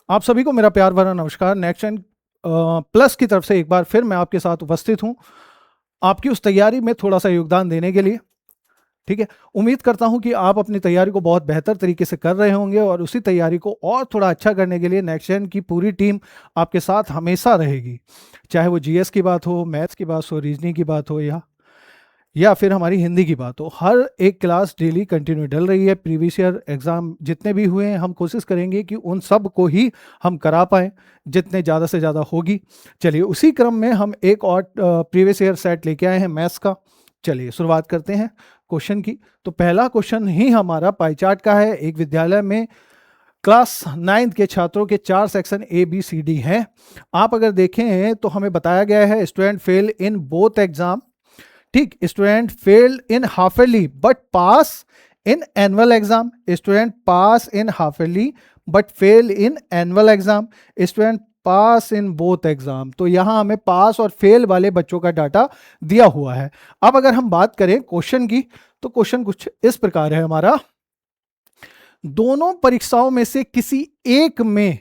आप सभी को मेरा प्यार भरा नमस्कार। नेक्स्ट एंड प्लस की तरफ से एक बार फिर मैं आपके साथ उपस्थित हूं, आपकी उस तैयारी में थोड़ा सा योगदान देने के लिए। ठीक है, उम्मीद करता हूं कि आप अपनी तैयारी को बहुत बेहतर तरीके से कर रहे होंगे और उसी तैयारी को और थोड़ा अच्छा करने के लिए नेक्स्ट जेन की पूरी टीम आपके साथ हमेशा रहेगी। चाहे वो जीएस की बात हो, मैथ्स की बात हो, रीजनिंग की बात हो या फिर हमारी हिंदी की बात हो, हर एक क्लास डेली कंटिन्यू डल रही है। प्रीवियस ईयर एग्ज़ाम जितने भी हुए हैं हम कोशिश करेंगे कि उन सब को ही हम करा पाएँ, जितने ज़्यादा से ज़्यादा होगी। चलिए, उसी क्रम में हम एक और प्रीवियस ईयर सेट लेके आए हैं मैथ्स का। चलिए शुरुआत करते हैं क्वेश्चन की। तो पहला क्वेश्चन ही हमारा पाई चार्ट का है। एक विद्यालय में क्लास 9th के छात्रों के 4 सेक्शन ABCD हैं। आप अगर देखें तो हमें बताया गया है student fail in both exam. ठीक, student fail in half yearly but pass in annual exam. Student pass in half yearly but fail in annual exam. Student pass in both exam. तो यहां हमें पास और फेल वाले बच्चों का data दिया हुआ है। अब अगर हम बात करें क्वेश्चन की, तो क्वेश्चन कुछ इस प्रकार है हमारा। दोनों परीक्षाओं में से किसी एक में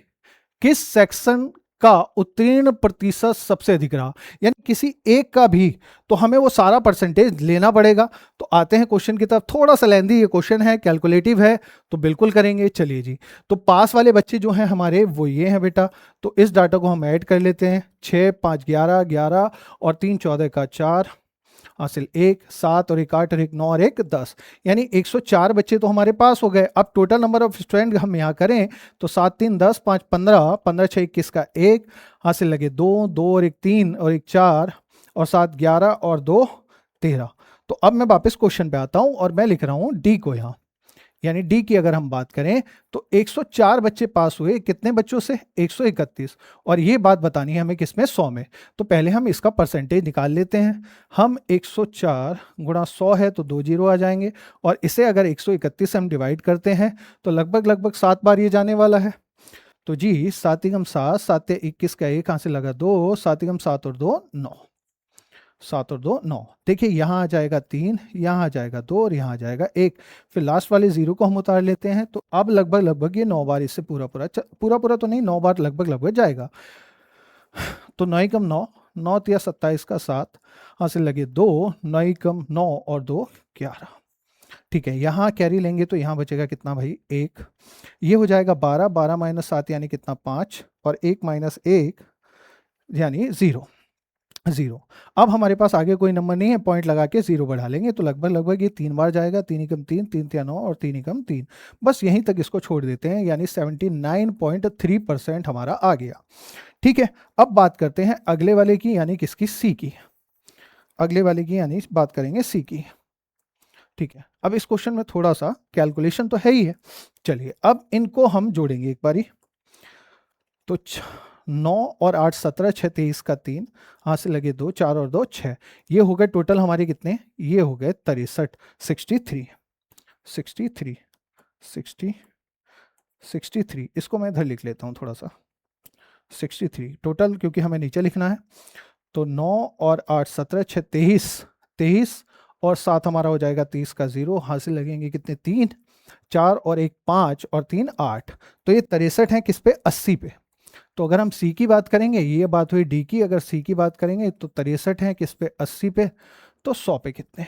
किस सेक्शन का उत्तीर्ण प्रतिशत सबसे अधिक रहा, यानी किसी एक का भी, तो हमें वो सारा परसेंटेज लेना पड़ेगा। तो आते हैं क्वेश्चन की तरफ। थोड़ा सा लेंदी ये क्वेश्चन है, कैलकुलेटिव है, तो बिल्कुल करेंगे। चलिए जी, तो पास वाले बच्चे जो हैं हमारे वो ये हैं बेटा। तो इस डाटा को हम ऐड कर लेते हैं। 6 5 11 11 और 3 14 का 4 हासिल 1 7 और 1 8 और 1 9 और 1 10, यानी 104 बच्चे तो हमारे पास हो गए। अब टोटल नंबर ऑफ स्टूडेंट हम यहाँ करें तो 7 3 10 5 15 15 6 21 का 1 हासिल लगे 2 2 और 1 3 और 1 4 और 7 11 और 2 13। तो अब मैं वापस क्वेश्चन पे आता हूँ और मैं लिख रहा हूँ डी को यहाँ, यानी डी की अगर हम बात करें तो 104 बच्चे पास हुए। कितने बच्चों से? 131। और ये बात बतानी है हमें किसमें? 100 में। तो पहले हम इसका परसेंटेज निकाल लेते हैं। हम 104 गुणा 100 है तो 2 जीरो आ जाएंगे, और इसे अगर 131 से हम डिवाइड करते हैं तो लगभग लगभग 7 बार ये जाने वाला है। तो जी 7 एकम 7, 7 21 का 1 कहाँ से लगा 2, 7 एकम 7 और 2 9, 7 और 2 9। देखिए यहाँ आ जाएगा 3, यहाँ आ जाएगा 2 और यहाँ आ जाएगा 1। फिर लास्ट वाले जीरो को हम उतार लेते हैं। तो अब लगभग लगभग ये 9 बार इससे पूरा पूरा तो नहीं, 9 बार लगभग लगभग जाएगा। तो 9 कम 9, 9 तिया 27 का 7 हासिल लगे 2, 9 कम 9 और 2 11। ठीक है, यहाँ कैरी लेंगे तो यहाँ बचेगा कितना भाई? 1। ये हो जाएगा 12, 12 माइनस 7 यानी कितना? 5, और 1 माइनस 1 यानी 0। अब हमारे पास आगे कोई नंबर नहीं है, पॉइंट लगा के 0 बढ़ा लेंगे तो लगभग लगभग ये 3 बार जाएगा। 3 एकम 3, 3 तिया 9 और 3 एकम 3। बस यहीं तक इसको छोड़ देते हैं, यानी 79.3% हमारा आ गया। ठीक है, अब बात करते हैं अगले वाले की, यानी किसकी? सी की। अगले वाले की यानी बात करेंगे सी की। ठीक है, अब इस क्वेश्चन में थोड़ा सा कैलकुलेशन तो है ही है। चलिए अब इनको हम जोड़ेंगे एक बारी। तो 9 और 8 17, 6 23 का 3 हासिल लगे 2, 4 और 2 6। ये हो गए टोटल हमारे कितने? ये हो गए 63, 63 63 60 63। इसको मैं इधर लिख लेता हूँ थोड़ा सा, 63 टोटल, क्योंकि हमें नीचे लिखना है। तो 9 और 8 17, 6 23, 23 और 7 हमारा हो जाएगा 30 का 0। हासिल लगेंगे कितने? 3, 4 और 1 5 और 3 8। तो ये 63 है किस पे? 80 पे। तो अगर हम सी की बात करेंगे, ये बात हुई डी की, अगर सी की बात करेंगे तो 63 है किस पे? 80 पे। तो 100 पे कितने?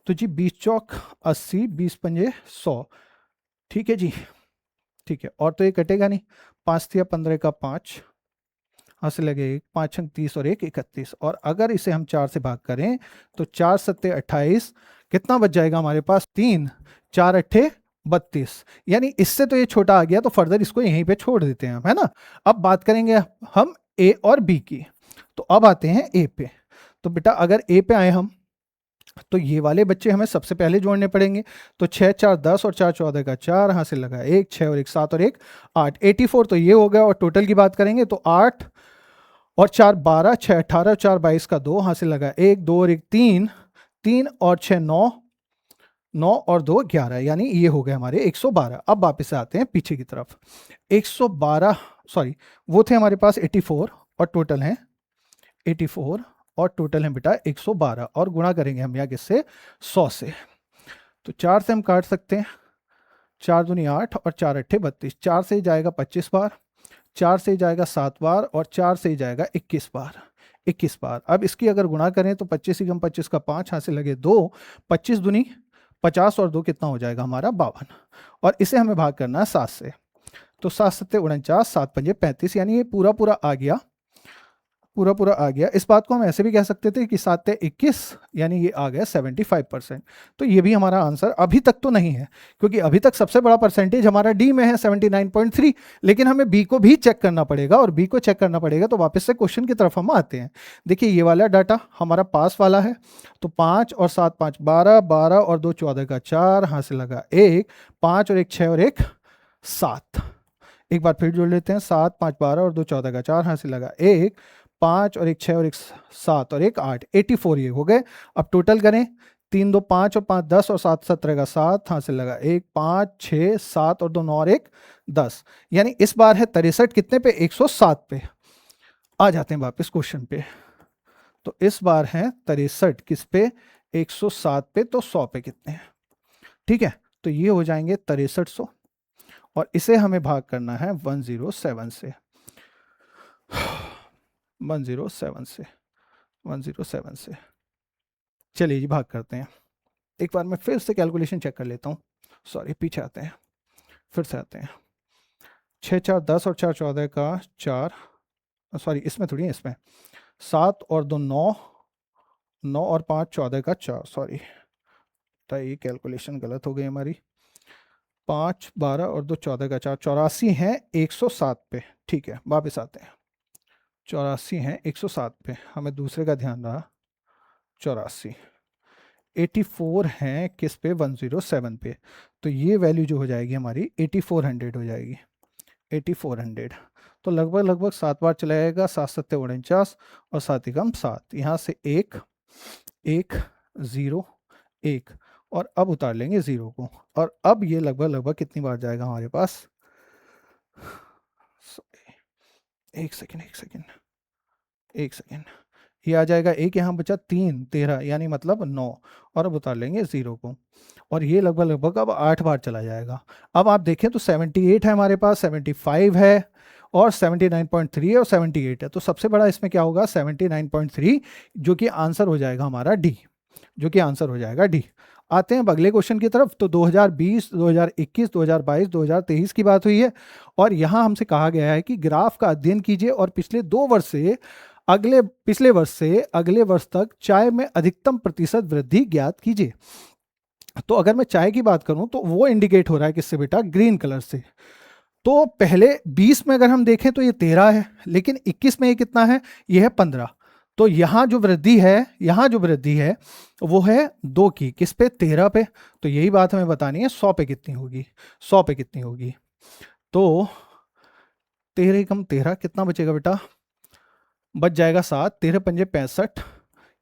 तो जी 20 चौक 80, 20 पंजे 100। ठीक है जी, ठीक है, और तो ये कटेगा नहीं। 5 तिया 15 का 5 हासिल लगे 1, 5 अंक 30 और 1 31। और अगर इसे हम 4 से भाग करें तो 4 सत्ते 28, कितना बच जाएगा हमारे पास? 3, 4 अट्ठे 32। यानी इससे तो ये छोटा आ गया, तो फर्दर इसको यहीं पे छोड़ देते हैं हम, है ना। अब बात करेंगे हम ए और बी की। तो अब आते हैं ए पे। तो बेटा अगर ए पे आए हम, तो ये वाले बच्चे हमें सबसे पहले जोड़ने पड़ेंगे। तो 6 4 10 और 4 14 का 4 हासिल लगा 1, 6 और 1 7 और 1 8, 84 तो ये हो गया। और टोटल की बात करेंगे तो 8 और 4 12, 6 18 और 4 22 का 2 हासिल लगा 1, 2 और 1 3, 3 और 6 9, 9 और 2 11, यानी ये हो गए हमारे 112। अब वापस आते हैं पीछे की तरफ। 112, सॉरी, वो थे हमारे पास 84 और टोटल हैं 84 और टोटल है बेटा 112, और गुणा करेंगे हम यहाँ किससे? 100 से। तो 4 से हम काट सकते हैं, 4 दूनी 8 और 4 अट्ठे 32, 4 से जाएगा 25 बार, 4 से जाएगा 7 बार और 4 से जाएगा 21 बार, 21 बार। अब इसकी अगर गुणा करें तो 25 ही 25 का 5, यहाँ से लगे 2, 25 दूनी 50 और 2 कितना हो जाएगा हमारा 52, और इसे हमें भाग करना है 7 से। तो 7 सत्ते 49, 7 पंजे 35, यानी ये पूरा पूरा आ गया, पूरा पूरा आ गया। इस बात को हम ऐसे भी कह सकते थे कि 7 21, यानी ये आ गया 75%। तो ये भी हमारा आंसर अभी तक तो नहीं है, क्योंकि अभी तक सबसे बड़ा परसेंटेज हमारा डी में है 79.3, लेकिन हमें बी को भी चेक करना पड़ेगा, और बी को चेक करना पड़ेगा तो वापस से क्वेश्चन की तरफ हम आते हैं। देखिए ये वाला डाटा हमारा पास वाला है, तो 5 और 7 5 12, 12 और 2 14 का 4, यहाँ से लगा 1, 5 और 1 6 और 1 7। एक बार फिर जोड़ लेते हैं, 7 5 12 और 2 14 का 4, यहाँ से लगा 1, 5 और 1 6 और 1 7 और 1 8, 84 ये हो गए। अब टोटल करें, 3 2 5 और 5 10 और 7 17 का 7, यहाँ से लगा 1 5 6 7 और 2 9 और 1 10, यानी इस बार है 63 कितने पे, 107 पे। आ जाते हैं वापस क्वेश्चन पे। तो इस बार है 63 किस पे, 107 पे, तो 100 पे कितने हैं, ठीक है। तो ये हो जाएंगे 6300, और इसे हमें भाग करना है 107 से, 107 से, 107 से। चलिए जी भाग करते हैं। एक बार मैं फिर से कैलकुलेशन चेक कर लेता हूँ, सॉरी पीछे आते हैं, फिर से आते हैं। 6 4 10 और 4 14 का 4, सॉरी इसमें थोड़ी है, इसमें 7 और 2 9, 9 और 5 14 का 4, सॉरी तो ये कैलकुलेशन गलत हो गई हमारी। 5 12 और 2 14 का 4, 84 है 107 पे, ठीक है। वापस आते हैं, 84 है 107 पे, हमें दूसरे का ध्यान रहा, 84 84 हैं किस पे, 107 पे। तो ये वैल्यू जो हो जाएगी हमारी 8400 हो जाएगी, 8400। तो लगभग लगभग 7 बार चला जाएगा, 7 7 49 और 7 एकम 7, यहाँ से 1 1 0 1, और अब उतार लेंगे 0 को, और अब ये लगभग लगभग कितनी बार जाएगा हमारे पास, एक सेकेंड ये आ जाएगा, एक यहाँ बचा 3 13, यानी मतलब 9, और अब उतार लेंगे 0 को, और ये लगभग लगभग अब 8 बार चला जाएगा। अब आप देखें तो 78 है हमारे पास, 75 है और 79.3 है और 78 है, तो सबसे बड़ा इसमें क्या होगा 79.3, जो कि आंसर हो जाएगा हमारा डी, जो कि आंसर हो जाएगा डी। आते हैं अब अगले क्वेश्चन की तरफ। तो 2020 2021 2022 2023 की बात हुई है, और यहाँ हमसे कहा गया है कि ग्राफ का अध्ययन कीजिए और पिछले 2 वर्ष से पिछले वर्ष से अगले वर्ष तक चाय में अधिकतम प्रतिशत वृद्धि ज्ञात कीजिए। तो अगर मैं चाय की बात करूं तो वो इंडिकेट हो रहा है किससे बेटा, ग्रीन कलर से। तो पहले 20 में अगर हम देखें तो ये 13 है, लेकिन 21 में ये कितना है, ये है 15। तो यहाँ जो वृद्धि है वो है 2 की, किस पे, 13 पे। तो यही बात हमें बतानी है 100 पे कितनी होगी, 100 पे कितनी होगी। तो 13 कम 13 कितना बचेगा बेटा, बच जाएगा 7, 13 पंजे 65,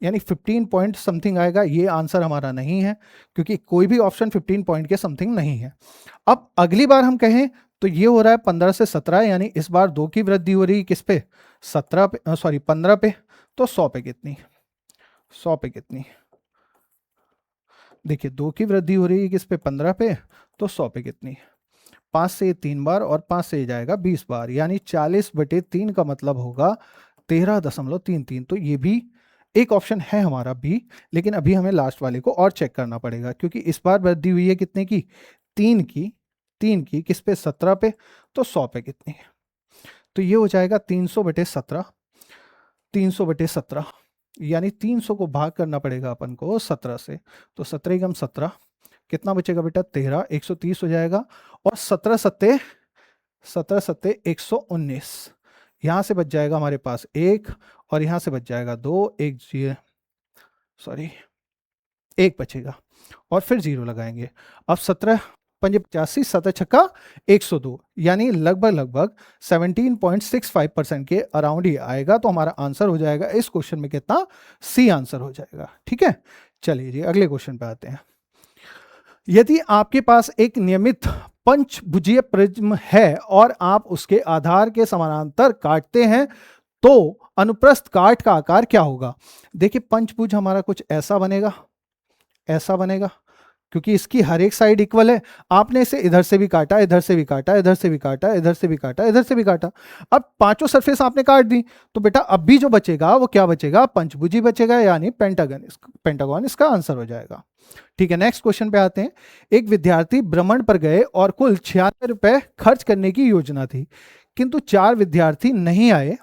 यानी 15 पॉइंट समथिंग आएगा। ये आंसर हमारा नहीं है, क्योंकि कोई भी ऑप्शन 15 पॉइंट के समथिंग नहीं है। अब अगली बार हम कहें तो ये हो रहा है 15 से 17, यानी इस बार 2 की वृद्धि हो रही है किस पे, 17 पे, सॉरी 15 पे। तो 100 पे कितनी, 100 पे कितनी, देखिए 2 की वृद्धि हो रही है किस पे, 15 पे, तो 100 पे कितनी, 5 से 3 बार और 5 से जाएगा 20 बार, यानी 40/3 का मतलब होगा 13.33। तो ये भी एक ऑप्शन है हमारा बी, लेकिन अभी हमें लास्ट वाले को और चेक करना पड़ेगा, क्योंकि इस बार वृद्धि हुई है कितने की, 3 की किस पे, 17 पे। तो 100 पे कितनी, तो ये हो जाएगा 300/17, 300/17, यानी 300 को भाग करना पड़ेगा अपन को 17 से। तो 17 कम 17 कितना बचेगा बेटा, 13, 130 हो जाएगा, और 17 सत्ते 119, यहाँ से बच जाएगा हमारे पास 1, और यहाँ से बच जाएगा 2, 1 बचेगा, और फिर 0 लगाएंगे। अब 17 पंजे 85, 7 छक्का 102, यानी लगभग 17.65% के अराउंड ही आएगा। तो हमारा आंसर हो जाएगा इस क्वेश्चन में कितना, सी आंसर हो जाएगा। ठीक है, चलिए जी अगले क्वेश्चन पे आते हैं। यदि आपके पास एक नियमित पंचभुजीय प्रिज्म है और आप उसके आधार के समानांतर काटते हैं तो अनुप्रस्थ काट का आकार क्या होगा। देखिए पंचभुज हमारा कुछ ऐसा बनेगा, क्योंकि इसकी हर एक साइड इक्वल है। आपने इसे इधर से भी काटा, इधर से भी काटा, इधर से भी काटा, इधर से भी काटा, इधर से भी काटा। अब पांचों सरफेस आपने काट दी, तो बेटा अब भी जो बचेगा वो क्या बचेगा? पंचभुजी बचेगा, यानी पेंटागन। पेंटागन इसका आंसर हो जाएगा। ठीक है, नेक्स्ट क्वेश्चन पे आते हैं। एक विद्यार्थी भ्रमण पर गए और कुल 96 रुपए खर्च करने की योजना थी, किंतु 4 विद्यार्थी नहीं आए।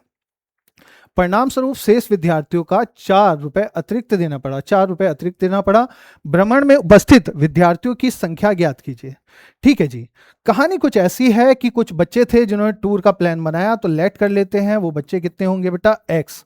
परिणाम स्वरूप शेष विद्यार्थियों का 4 रुपए अतिरिक्त देना पड़ा। 4 रुपए अतिरिक्त देना पड़ा। भ्रमण में उपस्थित विद्यार्थियों की संख्या ज्ञात कीजिए। ठीक है जी, कहानी कुछ ऐसी है कि कुछ बच्चे थे जिन्होंने टूर का प्लान बनाया, तो लेट कर लेते हैं। वो बच्चे कितने होंगे बेटा? x।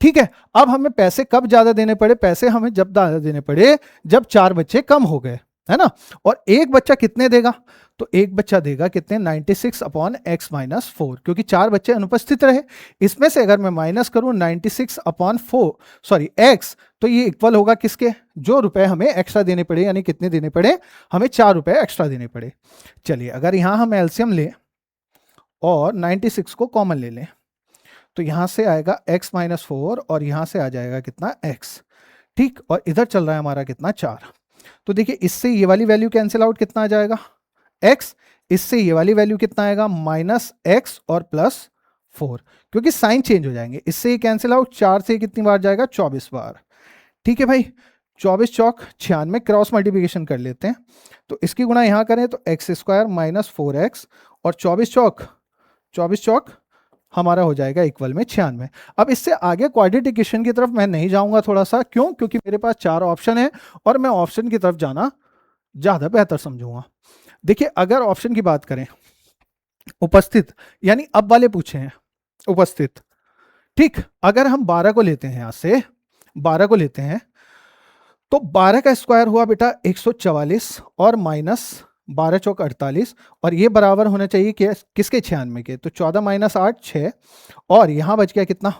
ठीक है, अब हमें पैसे कब ज्यादा देने पड़े? पैसे हमें जब ज्यादा देने पड़े जब 4 बच्चे कम हो गए, है ना। और एक बच्चा कितने देगा? तो एक बच्चा देगा कितने? 96 अपॉन x माइनस 4, क्योंकि 4 बच्चे अनुपस्थित रहे। इसमें से अगर मैं माइनस करूं 96 अपॉन 4 सॉरी x, तो ये इक्वल होगा किसके? जो रुपए हमें एक्स्ट्रा देने पड़े, यानी कितने देने पड़े? हमें 4 रुपए एक्स्ट्रा देने पड़े। चलिए, अगर यहां हम एलसीएम लें और 96 को कॉमन ले लें, तो यहां से आएगा x माइनस 4 और यहां से आ जाएगा कितना? x। ठीक, और इधर चल रहा है हमारा कितना? 4। तो देखिए, इससे ये वाली वैल्यू कैंसिल आउट, कितना आ जाएगा? x। इससे ये वाली वैल्यू कितना आएगा? माइनस x और प्लस 4, क्योंकि साइन चेंज हो जाएंगे। इससे ये कैंसिल आउट, 4 से कितनी बार जाएगा? 24 बार। ठीक है भाई, 24 चौक 96, क्रॉस मल्टीप्लिकेशन कर लेते हैं। तो इसकी गुणा यहां करें तो एक्स स्क्वायर माइनस 4x, और 24 चौक हमारा हो जाएगा इक्वल में 96। अब इससे आगे क्वाड्रेटिकेशन की तरफ मैं नहीं जाऊंगा थोड़ा सा, क्यों? क्योंकि मेरे पास 4 ऑप्शन है और मैं ऑप्शन की तरफ जाना ज्यादा बेहतर समझूंगा। देखिए, अगर ऑप्शन की बात करें, उपस्थित यानी अब वाले पूछे हैं उपस्थित। ठीक, अगर हम 12 को लेते हैं, यहां से 12 को लेते हैं, तो 12 का स्क्वायर हुआ बेटा 144 और माइनस 12 चौक 48, और ये बराबर होना चाहिए कि किसके? 96 के। तो 14 माइनस 8 6, और यहां बच गया कितना?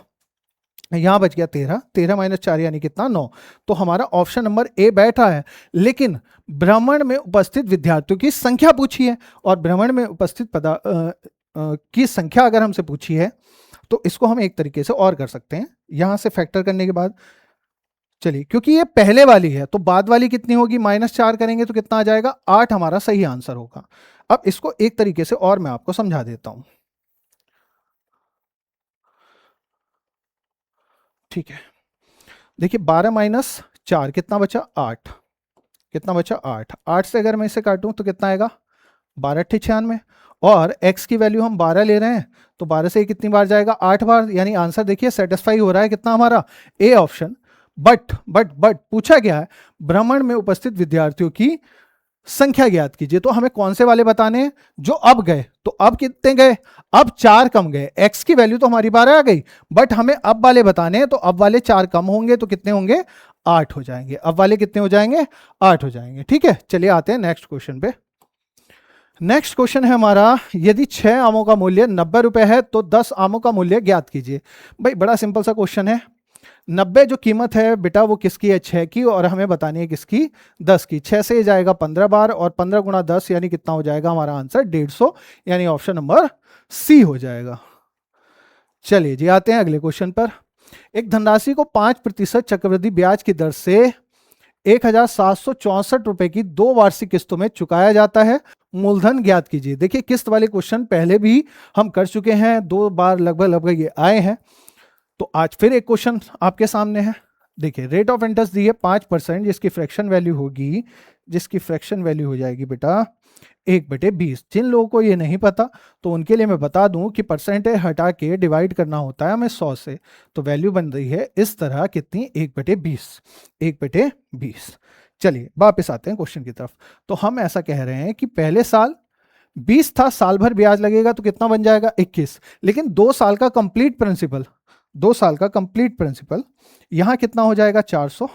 यहां बच गया 13। 13 माइनस 4 यानी कितना? 9। तो हमारा ऑप्शन नंबर ए बैठा है। लेकिन भ्रमण में उपस्थित विद्यार्थियों की संख्या पूछी है, और भ्रमण में उपस्थित की संख्या अगर हमसे पूछी है, तो इसको हम एक तरीके से और कर सकते हैं, यहां से फैक्टर करने के बाद। चलिए, क्योंकि ये पहले वाली है तो बाद वाली कितनी होगी? -4 करेंगे तो कितना आ जाएगा? 8 हमारा सही आंसर होगा। अब इसको एक तरीके से और मैं आपको समझा देता हूं। ठीक है, देखिए 12 माइनस 4 कितना बचा? 8। कितना बचा? 8। 8 से अगर मैं इसे काटूं तो कितना आएगा? 12 × 96, और x की वैल्यू हम 12 ले रहे हैं, तो 12 से कितनी बार जाएगा? 8 बार। यानी आंसर देखिए सेटिस्फाई हो रहा है कितना हमारा? A option. बट पूछा गया है भ्रमण में उपस्थित विद्यार्थियों की संख्या ज्ञात कीजिए। तो हमें कौन से वाले बताने हैं? जो अब गए। तो अब कितने गए? अब 4 कम गए। x की वैल्यू तो हमारी 12 आ गई, बट हमें अब वाले बताने हैं, तो अब वाले 4 कम होंगे तो कितने होंगे? 8 हो जाएंगे। अब वाले कितने हो जाएंगे? 8 हो जाएंगे। ठीक है, चलिए आते हैं नेक्स्ट क्वेश्चन पे। नेक्स्ट क्वेश्चन है हमारा, यदि 6 आमों का मूल्य 90 रुपए है तो 10 आमों का मूल्य ज्ञात कीजिए। भाई बड़ा सिंपल सा क्वेश्चन है। 90 जो कीमत है बेटा वो किसकी है? 6 की, और हमें बतानी है किसकी? 10 की। 6 से जाएगा 15 बार, और 15 गुणा 10 यानी कितना हो जाएगा हमारा आंसर? 150, यानी ऑप्शन नंबर सी हो जाएगा। चलिए जी, आते हैं अगले क्वेश्चन पर। एक धनराशि को 5% चक्रवृद्धि ब्याज की दर से 1764 रुपए की 2 वार्षिक किस्तों में चुकाया जाता है। मूलधन ज्ञात कीजिए। देखिए, किस्त वाले क्वेश्चन पहले भी हम कर चुके हैं, 2 बार लगभग ये आए हैं। तो आज फिर एक क्वेश्चन आपके सामने है। देखिए, रेट ऑफ इंटरेस्ट दी है 5%, जिसकी फ्रैक्शन वैल्यू हो जाएगी बेटा 1/20। जिन लोगों को ये नहीं पता तो उनके लिए मैं बता दूं कि परसेंटेज हटा के डिवाइड करना होता है हमें 100 से। तो वैल्यू बन रही है इस तरह, कितनी? 1/20। चलिए वापस आते हैं क्वेश्चन की तरफ। तो हम ऐसा कह रहे हैं कि पहले साल 20 था, साल भर ब्याज लगेगा तो कितना बन जाएगा? 21। लेकिन 2 साल का कंप्लीट प्रिंसिपल, यहां कितना हो जाएगा? 400,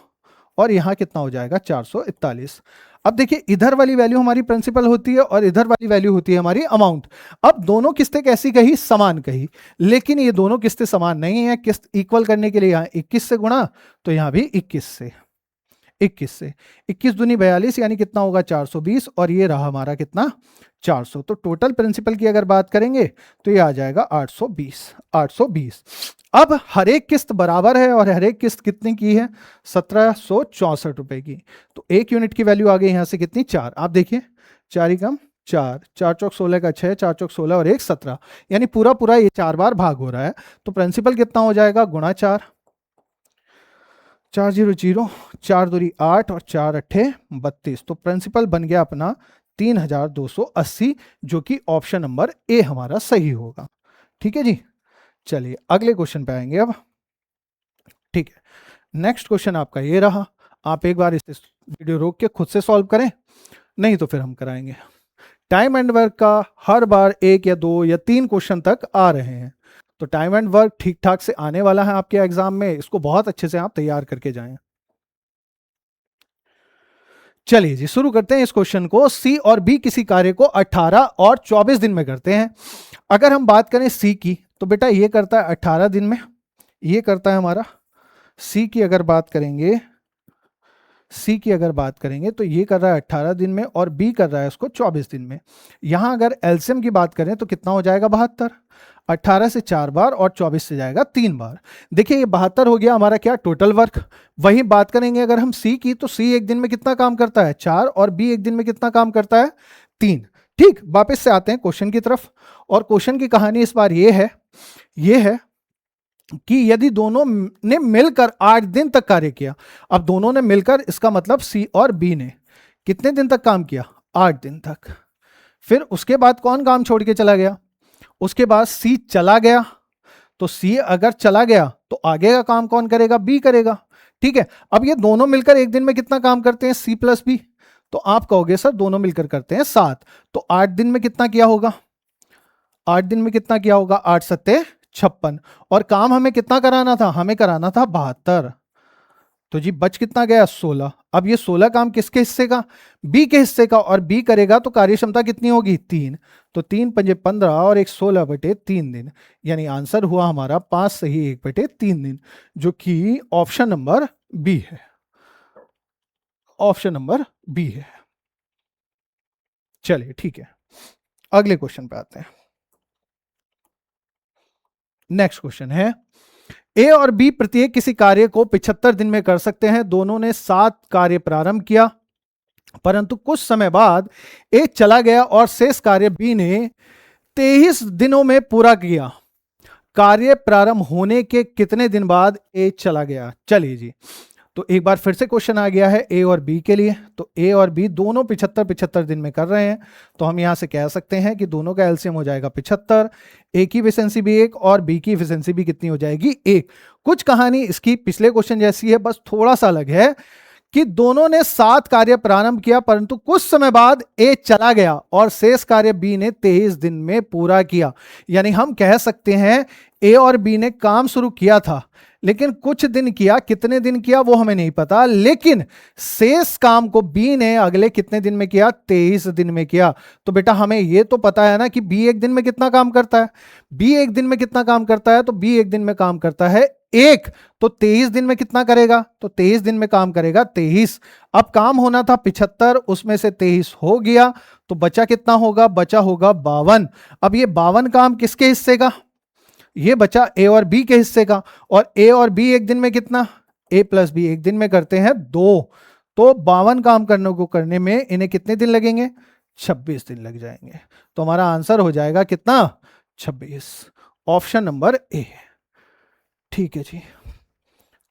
और यहां कितना हो जाएगा? 441। अब देखिए, इधर वाली वैल्यू हमारी प्रिंसिपल होती है और इधर वाली वैल्यू होती है हमारी अमाउंट। अब दोनों किस्तें कैसी कही? समान कही। लेकिन ये दोनों किस्तें समान नहीं है। किस्त इक्वल करने के लिए यहां 21 से गुणा, तो यहां भी 21 से। 21 से। 21 दूनी 42 यानी कितना होगा 420, और ये रहा हमारा कितना 400। तो टोटल प्रिंसिपल की अगर बात करेंगे तो ये आ जाएगा 820। अब हर एक किस्त बराबर है और हर एक किस्त कितने की है 1764 रुपए की। तो एक यूनिट की वैल्यू आ गई यहां से कितनी 4। आप देखिए 4 ही कम 4, 4 चौक 16 का 6, 4 चौक 16 और 1 17, यानी पूरा पूरा ये 4 बार भाग हो रहा है। तो प्रिंसिपल कितना हो जाएगा गुणा 4, 4 0 0, 4 दूरी 8 और 4 अट्ठे 32। तो प्रिंसिपल बन गया अपना 3280, जो कि ऑप्शन नंबर ए हमारा सही होगा। ठीक है जी, चलिए अगले क्वेश्चन पे आएंगे अब। ठीक है, नेक्स्ट क्वेश्चन आपका ये रहा। आप एक बार इस वीडियो रोक के खुद से सॉल्व करें, नहीं तो फिर हम कराएंगे। टाइम एंड वर्क का हर बार 1 या 2 या 3 क्वेश्चन तक आ रहे हैं, तो टाइम एंड वर्क ठीक ठाक से आने वाला है आपके एग्जाम में, इसको बहुत अच्छे से आप तैयार करके जाएं। चलिए जी शुरू करते हैं इस क्वेश्चन को। सी और बी किसी कार्य को 18 और 24 दिन में करते हैं। अगर हम बात करें सी की, तो बेटा ये करता है 18 दिन में, ये करता है हमारा सी की अगर बात करेंगे, सी की अगर बात करेंगे तो ये कर रहा है 18 दिन में और बी कर रहा है उसको 24 दिन में। यहां अगर एलसीएम की बात करें तो कितना हो जाएगा 72। 18 से 4 बार और 24 से जाएगा 3 बार। देखिए ये 72 हो गया हमारा क्या टोटल वर्क। वही बात करेंगे अगर हम सी की, तो सी एक दिन में कितना काम करता है 4, और बी एक दिन में कितना काम करता है 3। ठीक, वापस से आते हैं क्वेश्चन की तरफ। और क्वेश्चन की कहानी इस बार ये है कि यदि दोनों ने मिलकर 8 दिन तक कार्य किया। अब दोनों ने मिलकर, इसका मतलब सी और बी ने कितने दिन तक काम किया 8 दिन तक। फिर उसके बाद कौन काम छोड़ के चला गया, उसके बाद सी चला गया। तो सी अगर चला गया तो आगे का काम कौन करेगा, बी करेगा। ठीक है, अब ये दोनों मिलकर एक दिन में कितना काम करते हैं सी प्लस बी, तो आप कहोगे सर दोनों मिलकर करते हैं 7, तो 8 दिन में कितना किया होगा, 8 दिन में कितना किया होगा 8 सत्ते 56, और काम हमें कितना कराना था, हमें कराना था 72। तो जी बच कितना गया 16। अब ये 16 काम किसके हिस्से का, बी के हिस्से का, और बी करेगा तो कार्य क्षमता कितनी होगी 3। तो 3 पंजे 15 और 1 16 बटे 3 दिन, यानी आंसर हुआ हमारा 5 सही 1 बटे 3 दिन, जो कि ऑप्शन नंबर बी है। ऑप्शन नंबर बी है। चलिए ठीक है, अगले क्वेश्चन पे आते हैं। नेक्स्ट क्वेश्चन है, ए और बी प्रत्येक किसी कार्य को 75 दिन में कर सकते हैं। दोनों ने 7 कार्य प्रारंभ किया, परंतु कुछ समय बाद ए चला गया और शेष कार्य बी ने 23 दिनों में पूरा किया। कार्य प्रारंभ होने के कितने दिन बाद ए चला गया। चलिए जी, तो एक बार फिर से क्वेश्चन आ गया है ए और बी के लिए। तो ए और बी दोनों 75 दिन में कर रहे हैं, तो हम यहां से कह सकते हैं कि दोनों का एलसीएम हो जाएगा 75। ए की एफिशिएंसी भी 1 और बी की एफिशिएंसी भी कितनी हो जाएगी 1। कुछ कहानी इसकी पिछले क्वेश्चन जैसी है, बस थोड़ा सा अलग है कि दोनों ने 7 कार्य प्रारंभ किया, परंतु कुछ समय बाद ए चला गया और शेष कार्य बी ने 23 दिन में पूरा किया। यानी हम कह सकते हैं ए और बी ने काम शुरू किया था, लेकिन कुछ दिन किया, कितने दिन किया वो हमें नहीं पता, लेकिन शेष काम को बी ने अगले कितने दिन में किया 23 दिन में किया। तो बेटा हमें ये तो पता है ना कि बी एक दिन में कितना काम करता है, बी एक दिन में कितना काम करता है, तो बी एक दिन में काम करता है 1, तो 23 दिन में कितना करेगा, तो 23 दिन में काम करेगा 23। अब काम होना था 75, उसमें से 23 हो गया, तो बचा कितना होगा, बचा होगा 52। अब ये 52 काम किसके हिस्से का, ये बचा ए और बी के हिस्से का, और ए और बी एक दिन में कितना, ए प्लस बी एक दिन में करते हैं 2, तो 52 काम करने में इन्हें कितने दिन लगेंगे 26 दिन लग जाएंगे। तो हमारा आंसर हो जाएगा कितना 26, ऑप्शन नंबर ए। ठीक है जी,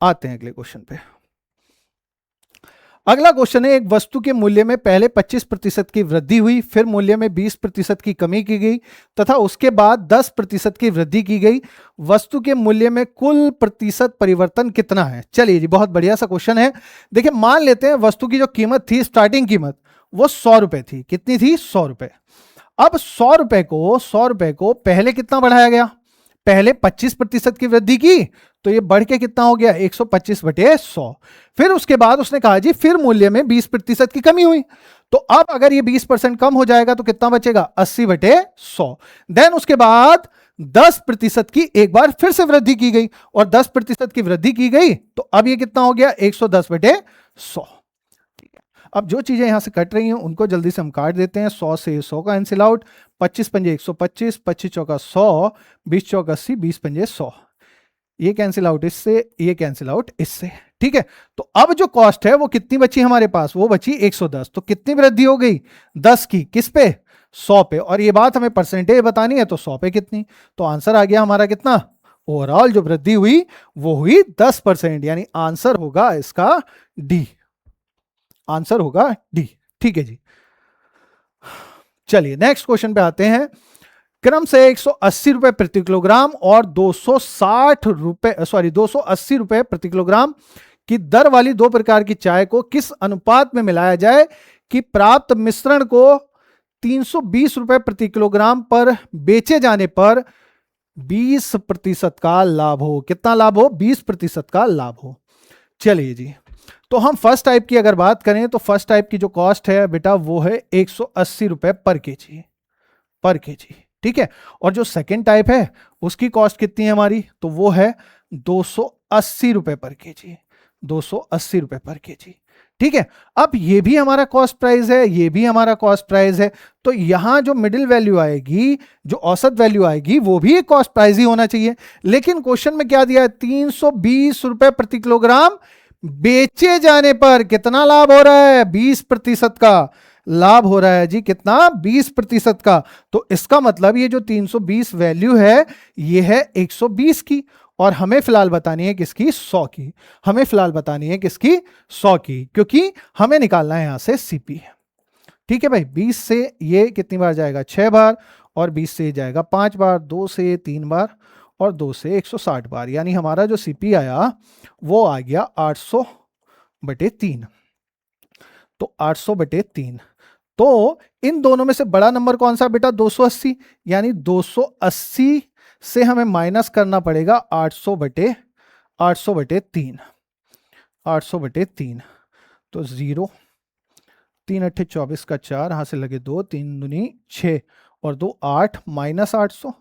आते हैं अगले क्वेश्चन पे। अगला क्वेश्चन है, एक वस्तु के मूल्य में पहले 25% की वृद्धि हुई, फिर मूल्य में 20% की कमी की गई तथा उसके बाद 10% की वृद्धि की गई। वस्तु के मूल्य में कुल प्रतिशत परिवर्तन कितना है। चलिए जी, बहुत बढ़िया सा क्वेश्चन है। देखिए मान लेते हैं वस्तु की जो कीमत थी, स्टार्टिंग कीमत वो 100 रुपए थी। कितनी थी 100 रुपए। अब 100 रुपए को पहले कितना बढ़ाया गया, पहले 25% की वृद्धि की, तो ये बढ़ के कितना हो गया 125 बटे 100। फिर उसके बाद उसने कहा जी फिर मूल्य में 20% की कमी हुई, तो अब अगर ये 20% कम हो जाएगा तो कितना बचेगा 80 बटे 100। देन उसके बाद 10% की एक बार फिर से वृद्धि की गई, और 10% की वृद्धि की गई, तो अब ये कितना हो गया 110 बटे 100। ठीक है, अब जो चीजें यहां से कट रही हैं उनको जल्दी से हम काट देते हैं। 100 से 100 का कैंसिल आउट, 25 पंजे 125, 25 चौका 100, 20 चौका 80, 20 पंजे 100, ये कैंसिल आउट इससे, ये कैंसिल आउट इससे। ठीक है, तो अब जो कॉस्ट है वो कितनी बची हमारे पास, वो बची 110। तो कितनी वृद्धि हो गई, 10 की, किस पे, 100 पे। और ये बात हमें परसेंटेज बतानी है, तो 100 पे कितनी, तो आंसर आ गया हमारा कितना, ओवरऑल जो वृद्धि हुई वो हुई 10%, यानी आंसर होगा इसका डी, आंसर होगा डी। ठीक है जी, चलिए नेक्स्ट क्वेश्चन पे आते हैं। क्रम से 180 रुपए प्रति किलोग्राम और 260 रुपए, 280 रुपए प्रति किलोग्राम की दर वाली दो प्रकार की चाय को किस अनुपात में मिलाया जाए कि प्राप्त मिश्रण को 320 रुपए प्रति किलोग्राम पर बेचे जाने पर 20% का लाभ हो। कितना लाभ हो, 20% का लाभ हो। चलिए जी, तो हम फर्स्ट टाइप की अगर बात करें तो फर्स्ट टाइप की जो कॉस्ट है बेटा वो है 180 रुपए पर केजी, पर केजी। ठीक है, और जो सेकेंड टाइप है उसकी कॉस्ट कितनी है हमारी, तो वो है 280 रुपए पर केजी, 280 रुपए पर केजी। ठीक है, अब ये भी हमारा कॉस्ट प्राइस है, ये भी हमारा कॉस्ट प्राइस है, तो यहां जो मिडिल वैल्यू आएगी, जो औसत वैल्यू आएगी, वो भी एक कॉस्ट प्राइस ही होना चाहिए। लेकिन क्वेश्चन में क्या दिया है, 320 रुपए प्रति किलोग्राम बेचे जाने पर कितना लाभ हो रहा है, 20% का लाभ हो रहा है जी। कितना, 20% का। तो इसका मतलब ये जो 320 वैल्यू है ये है 120 की, और हमें फिलहाल बतानी है किसकी, 100 की। हमें फिलहाल बतानी है किसकी, 100 की, क्योंकि हमें निकालना है यहां से सीपी। ठीक है भाई, 20 से ये कितनी बार जाएगा, 6 बार, और 20 से जाएगा 5 बार, 2 से 3 बार, और 2 से 160 बार, यानी हमारा जो सीपी आया वो आ गया 800/3। तो 800/3, तो इन दोनों में से बड़ा नंबर कौन सा बेटा, 280, यानी 280 से हमें माइनस करना पड़ेगा 800/3, 800/3, तो 0, 3 अट्ठे 24 का 4, यहां से लगे 2, 3 दूनी 6, और 2 8, माइनस 800,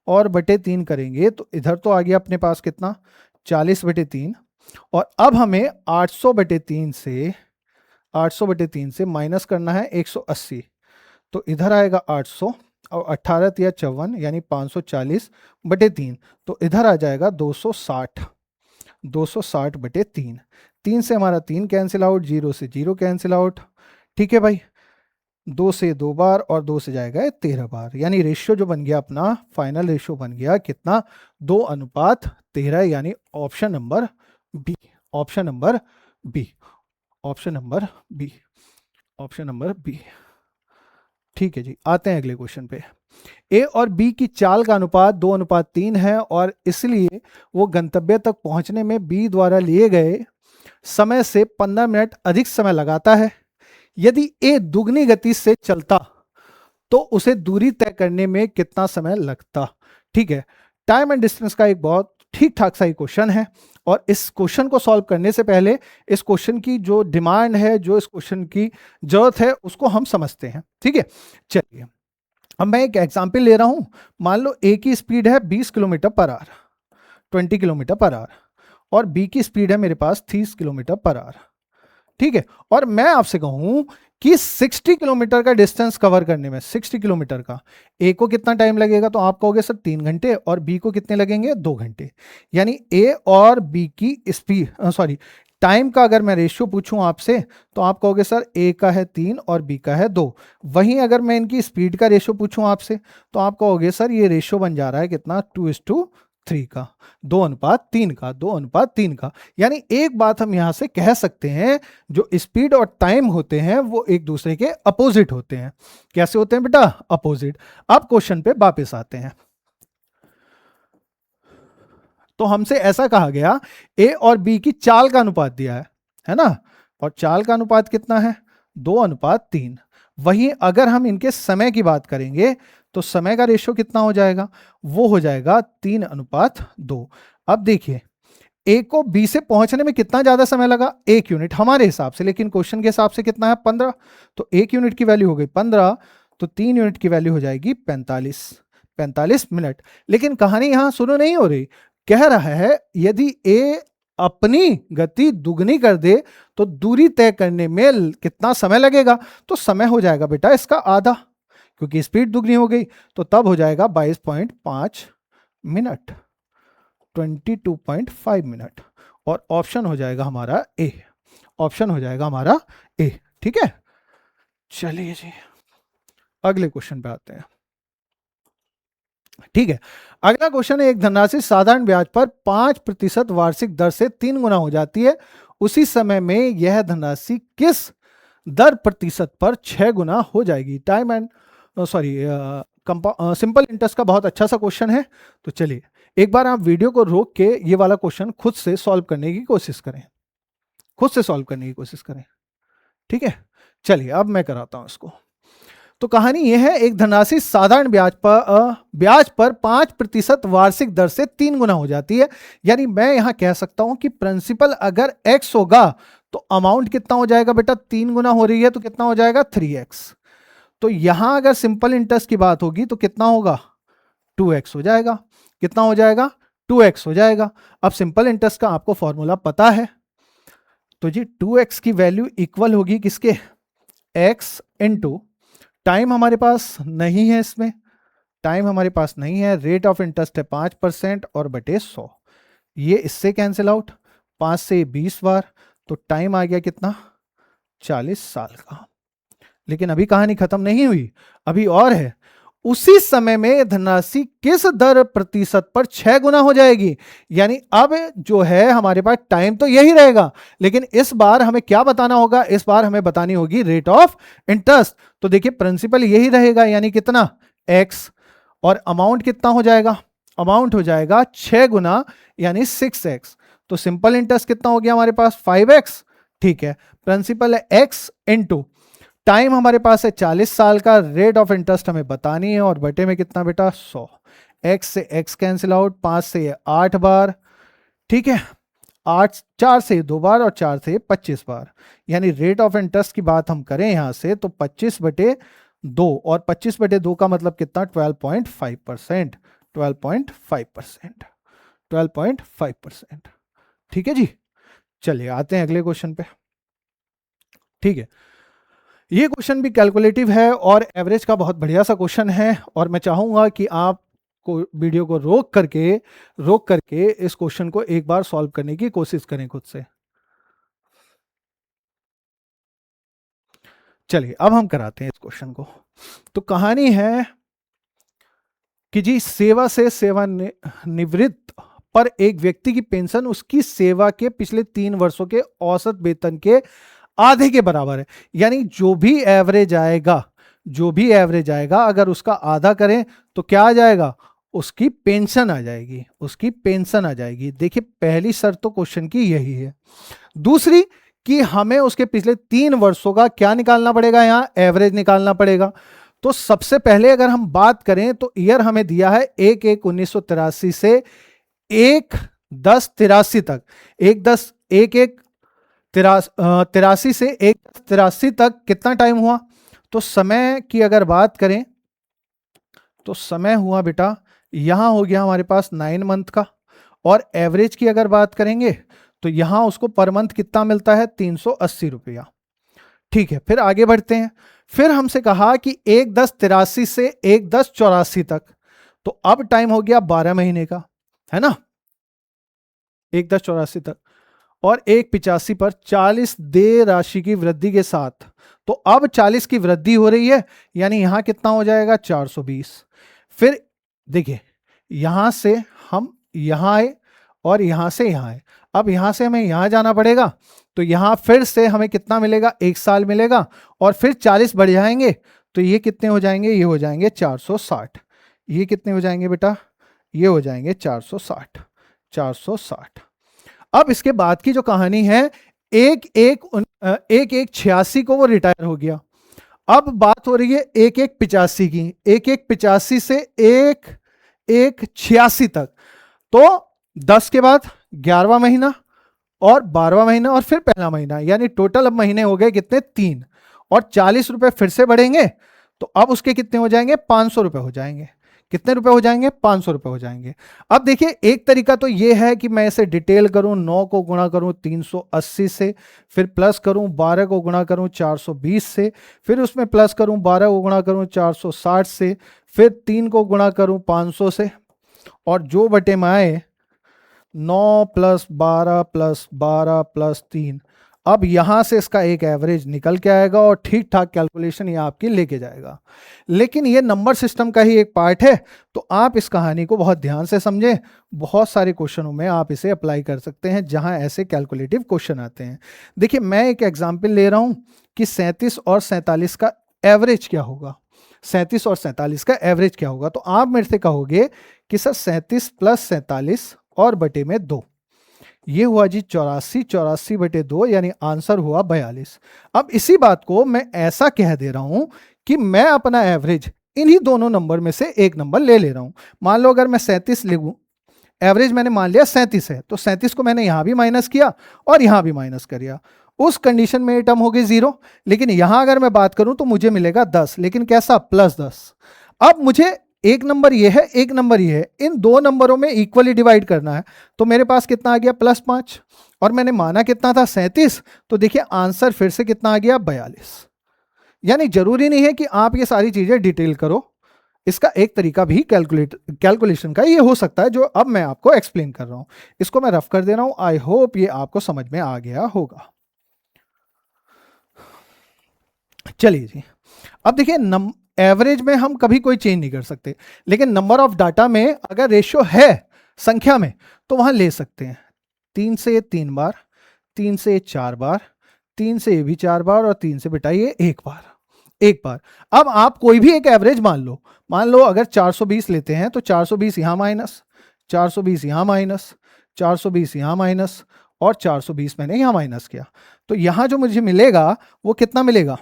और बटे 3 करेंगे तो इधर तो आ गया अपने पास कितना, 40/3। और अब हमें 800/3 से माइनस करना है 180, तो इधर आएगा 800, और 18 या 54 यानी 540/3, तो इधर आ जाएगा 260, 260/3। 3 से हमारा 3 कैंसिल आउट, 0 से 0 कैंसिल आउट। ठीक है भाई, 2 से 2 बार, और 2 से जाएगा 13 बार, यानी रेशियो जो बन गया अपना, फाइनल रेशियो बन गया कितना, 2:13, यानी option number B, option number B, option number B, option number B. ठीक है जी, आते हैं अगले क्वेश्चन पे। ए और बी की चाल का अनुपात 2:3 है, और इसलिए वो गंतव्य तक पहुंचने में बी द्वारा लिए गए समय से 15 मिनट अधिक समय लगाता है। यदि ए दुगनी गति से चलता तो उसे दूरी तय करने में कितना समय लगता। ठीक है, टाइम एंड डिस्टेंस का एक बहुत ठीक ठाक सा क्वेश्चन है, और इस क्वेश्चन को सॉल्व करने से पहले इस क्वेश्चन की जो डिमांड है, जो इस क्वेश्चन की जरूरत है, उसको हम समझते हैं। ठीक है, चलिए अब मैं एक एग्जांपल ले रहा हूं। मान लो ए की स्पीड है 20 kilometre per hour, 20 kilometre per hour, और बी की स्पीड है मेरे पास 30 किलोमीटर पर आवर। ठीक है, और मैं आपसे कहूं कि 60 किलोमीटर का डिस्टेंस कवर करने में, 60 किलोमीटर का, ए को कितना टाइम लगेगा, तो आप कहोगे सर 3 घंटे, और बी को कितने लगेंगे, 2 घंटे। यानी ए और बी की स्पीड, टाइम का अगर मैं रेशियो पूछूं आपसे, तो आप कहोगे सर ए का है 3 और बी का है 2। वहीं अगर मैं इनकी स्पीड का रेशियो पूछूं आपसे, तो आप कहोगे सर ये रेशियो बन जा रहा है कितना, 2:3 का, 2:3 का, 2:3 का। यानी एक बात हम यहां से कह सकते हैं, जो स्पीड और टाइम होते हैं वो एक दूसरे के अपोजिट होते हैं। कैसे होते हैं बेटा, अपोजिट। अब क्वेश्चन पे वापस आते हैं। तो हमसे ऐसा कहा गया, ए और बी की चाल का अनुपात दिया है ना, और चाल का अनुपात कितना है, 2:3। वहीं अगर हम इनके समय की बात करेंगे तो समय का रेशियो कितना हो जाएगा, वो हो जाएगा 3:2। अब देखिए ए को बी से पहुंचने में कितना ज्यादा समय लगा, 1 यूनिट हमारे हिसाब से, लेकिन क्वेश्चन के हिसाब से कितना है, 15। तो 1 यूनिट की वैल्यू हो गई 15, तो 3 यूनिट की वैल्यू हो जाएगी 45 मिनट। लेकिन कहानी यहां शुरू नहीं हो रही, कह रहा है यदि ए अपनी गति दुगनी कर दे तो दूरी तय करने में कितना समय लगेगा? तो समय हो जाएगा बेटा इसका आधा, क्योंकि स्पीड दुगनी हो गई, तो तब हो जाएगा 22.5 मिनट, 22.5 मिनट। और ऑप्शन हो जाएगा हमारा ए, ऑप्शन हो जाएगा हमारा ए। ठीक है, चलिए जी अगले क्वेश्चन पे आते हैं। ठीक है, अगला क्वेश्चन है, एक धनराशि साधारण ब्याज पर 5% वार्षिक दर से 3 गुना हो जाती है, उसी समय में यह धनराशि किस दर प्रतिशत पर 6 गुना हो जाएगी? टाइम एंड सिंपल इंटरेस्ट का बहुत अच्छा सा क्वेश्चन है। तो चलिए एक बार आप वीडियो को रोक के ये वाला क्वेश्चन खुद से सॉल्व करने की कोशिश करें, खुद से सॉल्व करने की कोशिश करें। ठीक है, चलिए अब मैं कराता हूं इसको। तो कहानी यह है, एक धनराशि साधारण ब्याज पर 5% वार्षिक दर से 3 गुना हो जाती है। यानी मैं यहां कह सकता हूं कि प्रिंसिपल अगर x होगा तो अमाउंट कितना हो जाएगा बेटा? 3 गुना हो रही है तो कितना हो जाएगा? 3x। तो यहां अगर सिंपल इंटरेस्ट की बात होगी तो कितना होगा? 2x हो जाएगा। कितना हो जाएगा? 2x हो जाएगा। अब सिंपल इंटरेस्ट का आपको फॉर्मूला पता है, तो जी 2x की वैल्यू इक्वल होगी किसके? x इंटू टाइम हमारे पास नहीं है, इसमें टाइम हमारे पास नहीं है, रेट ऑफ इंटरेस्ट है 5% और बटे 100, ये इससे कैंसिल आउट, 5 से 20 बार, तो टाइम आ गया कितना? 40 साल का। लेकिन अभी कहानी खत्म नहीं हुई, अभी और है। उसी समय में धनराशि किस दर प्रतिशत पर 6 गुना हो जाएगी? यानी अब जो है हमारे पास टाइम तो यही रहेगा, लेकिन इस बार हमें क्या बताना होगा? इस बार हमें बतानी होगी रेट ऑफ इंटरेस्ट। तो देखिए प्रिंसिपल यही रहेगा, यानी कितना? x, और अमाउंट कितना हो जाएगा? अमाउंट हो जाएगा 6 गुना यानी 6x। तो सिंपल इंटरेस्ट कितना हो गया हमारे पास? 5x। ठीक है, प्रिंसिपल है x इंटू टाइम हमारे पास है 40 साल का, रेट ऑफ इंटरेस्ट हमें बतानी है, और बटे में कितना बेटा? 100। x से x कैंसिल आउट, 5 से 8 बार, ठीक है, 8, 4 से 2 बार और 4 से 25 बार। यानी रेट ऑफ इंटरेस्ट की बात हम करें यहां से तो 25/2, और 25/2 का मतलब कितना? 12.5%, 12.5%, 12.5%। ठीक है जी, चलिए आते हैं अगले क्वेश्चन पे। ठीक है, ये क्वेश्चन भी कैलकुलेटिव है और एवरेज का बहुत बढ़िया सा क्वेश्चन है, और मैं चाहूंगा कि आप को वीडियो को रोक करके इस क्वेश्चन को एक बार सॉल्व करने की कोशिश करें खुद से। चलिए अब हम कराते हैं इस क्वेश्चन को। तो कहानी है कि जी सेवा से सेवानिवृत्त पर एक व्यक्ति की पेंशन उसकी सेवा के पिछले 3 वर्षों के औसत वेतन के आधे के बराबर है। यानी जो भी एवरेज आएगा, जो भी एवरेज आएगा अगर उसका आधा करें तो क्या आ जाएगा? उसकी पेंशन आ जाएगी, उसकी पेंशन आ जाएगी। देखिए पहली शर्त तो क्वेश्चन की यही है। दूसरी कि हमें उसके पिछले 3 वर्षों का क्या निकालना पड़ेगा? यहां एवरेज निकालना पड़ेगा। तो सबसे पहले अगर हम बात करें तो ईयर हमें दिया है 1/1/1983 से 1/10/83 तक, 1/10/83 से 1/10/83 तक कितना टाइम हुआ? तो समय की अगर बात करें तो समय हुआ बेटा, यहां हो गया हमारे पास 9 मंथ का, और एवरेज की अगर बात करेंगे तो यहां उसको पर मंथ कितना मिलता है? 380 रुपया। ठीक है, फिर आगे बढ़ते हैं। फिर हमसे कहा कि 1/10/83 से 1/10/84 तक, तो अब टाइम हो गया 12 महीने का, है ना, 1/10/84 तक, और 1/85 पर 40 देय राशि की वृद्धि के साथ, तो अब 40 की वृद्धि हो रही है, यानी यहां कितना हो जाएगा? 420। फिर देखिए यहां से हम यहां आए और यहां से यहां आए, अब यहां से हमें यहां जाना पड़ेगा, तो यहां फिर से हमें कितना मिलेगा? 1 साल मिलेगा, और फिर 40 बढ़ जाएंगे, तो ये कितने हो जाएंगे? ये हो जाएंगे 460। ये कितने हो जाएंगे बेटा? ये हो जाएंगे 460, 460। अब इसके बाद की जो कहानी है, 1/1/86 को वो रिटायर हो गया। अब बात हो रही है 1/1/85 की, 1/1/85 से 1/1/86 तक, तो 10 के बाद 11वां महीना और 12वां महीना और फिर पहला महीना, यानी टोटल अब महीने हो गए कितने? 3, और 40 रुपए फिर से बढ़ेंगे, तो अब उसके कितने हो जाएंगे? 500 रुपए हो जाएंगे। कितने रुपए हो जाएंगे? 500 रुपए हो जाएंगे। अब देखिए एक तरीका तो ये है कि मैं इसे डिटेल करूं, 9 को गुणा करूं 380 से, फिर प्लस करूं 12 को गुणा करूं 420 से, फिर उसमें प्लस करूं 12 को गुणा करूं 460 से, फिर 3 को गुणा करूं 500 से, और जो बटे में आए 9 प्लस 12 प्लस 12 प्लस 3। अब यहां से इसका एक एवरेज निकल के आएगा और ठीक ठाक कैलकुलेशन ये आपकी लेके जाएगा। लेकिन ये नंबर सिस्टम का ही एक पार्ट है, तो आप इस कहानी को बहुत ध्यान से समझें। बहुत सारे क्वेश्चनों में आप इसे अप्लाई कर सकते हैं जहां ऐसे कैलकुलेटिव क्वेश्चन आते हैं। देखिए मैं एक एग्जाम्पल ले रहा हूं कि 37 और 47 का एवरेज क्या होगा। 37 और 47 का एवरेज क्या होगा? तो आप मेरे से कहोगे कि सर 37 प्लस 47 और बटे में 2, ये हुआ जी 84, 84 बटे 2 यानी आंसर हुआ 42। अब इसी बात को मैं ऐसा कह दे रहा हूं कि मैं अपना एवरेज इन्हीं दोनों नंबर में से एक नंबर ले रहा हूं। मान लो अगर मैं 37 लिखूं, एवरेज मैंने मान लिया 37 है, तो 37 को मैंने यहां भी माइनस किया और यहां भी माइनस कर दिया। उस कंडीशन में ये टर्म हो गई 0। लेकिन यहां अगर मैं बात करूं तो मुझे मिलेगा 10, लेकिन कैसा? प्लस 10। अब मुझे एक नंबर ये है, एक नंबर ये है, इन दो नंबरों में इक्वली डिवाइड करना है। तो मेरे पास कितना आ गया? प्लस 5। और मैंने माना कितना था? 37। तो देखिए आंसर फिर से कितना आ गया? 42। यानी जरूरी नहीं है कि आप ये सारी चीजें डिटेल करो, इसका एक तरीका भी कैलकुलेशन का ये हो सकता है जो अब मैं आपको एक्सप्लेन कर रहा हूं। इसको मैं रफ कर दे रहा हूं। आई होप ये आपको समझ में आ गया होगा। चलिए जी, अब देखिए एवरेज में हम कभी कोई चेंज नहीं कर सकते, लेकिन नंबर ऑफ डाटा में अगर रेशियो है संख्या में तो वहां ले सकते हैं। 3 से 3 बार, 3 से 4 बार, 3 से भी 4 बार, और 3 से बिटाइए 1 बार, 1 बार। अब आप कोई भी एक एवरेज मान लो अगर 420 लेते हैं तो 420 यहां माइनस, 420 यहां माइनस, 420 यहां माइनस, और 420 मैंने यहां माइनस किया। तो यहां जो मुझे मिलेगा वो कितना मिलेगा?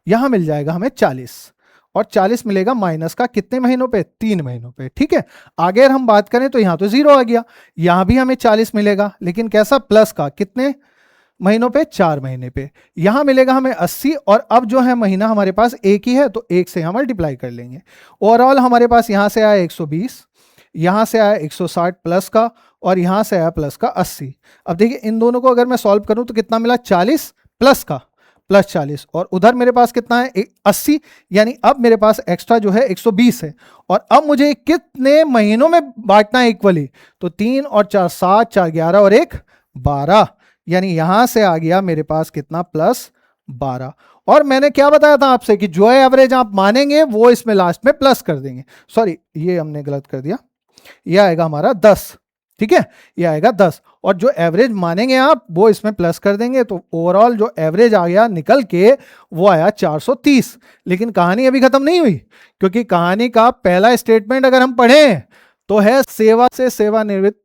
यहां मिल जाएगा हमें 40, और 40 मिलेगा माइनस का कितने महीनों पे? 3 महीनों पे। ठीक है, आगे अगर हम बात करें तो यहां तो 0 आ गया, यहां भी हमें 40 मिलेगा, लेकिन कैसा? प्लस का कितने महीनों पे? 4 महीने पे। यहां मिलेगा हमें 80, और अब जो है महीना हमारे पास एक ही है तो एक से हम मल्टीप्लाई कर लेंगे। ओवरऑल हमारे पास यहां से आया 120, यहां से आया 160 प्लस का, और यहां से आया प्लस का 80। अब देखिए इन दोनों को अगर मैं सॉल्व करूं तो कितना मिला? 40 प्लस का प्लस 40, और उधर मेरे पास कितना है? 80। यानी अब मेरे पास एक्स्ट्रा जो है 120 है, और अब मुझे कितने महीनों में बांटना है इक्वली? तो 3 और 4 7, 4 11 और 1 12। यानी यहां से आ गया मेरे पास कितना? प्लस 12। और मैंने क्या बताया था आपसे कि जो एवरेज आप मानेंगे वो इसमें लास्ट में प्लस कर देंगे। सॉरी, ये हमने गलत कर दिया, यह आएगा हमारा 10। ठीक है, ये आएगा 10, और जो एवरेज मानेंगे आप वो इसमें प्लस कर देंगे। तो ओवरऑल जो एवरेज आ गया निकल के वो आया 430। लेकिन कहानी अभी खत्म नहीं हुई, क्योंकि कहानी का पहला स्टेटमेंट अगर हम पढ़ें तो है सेवा से सेवानिवृत्त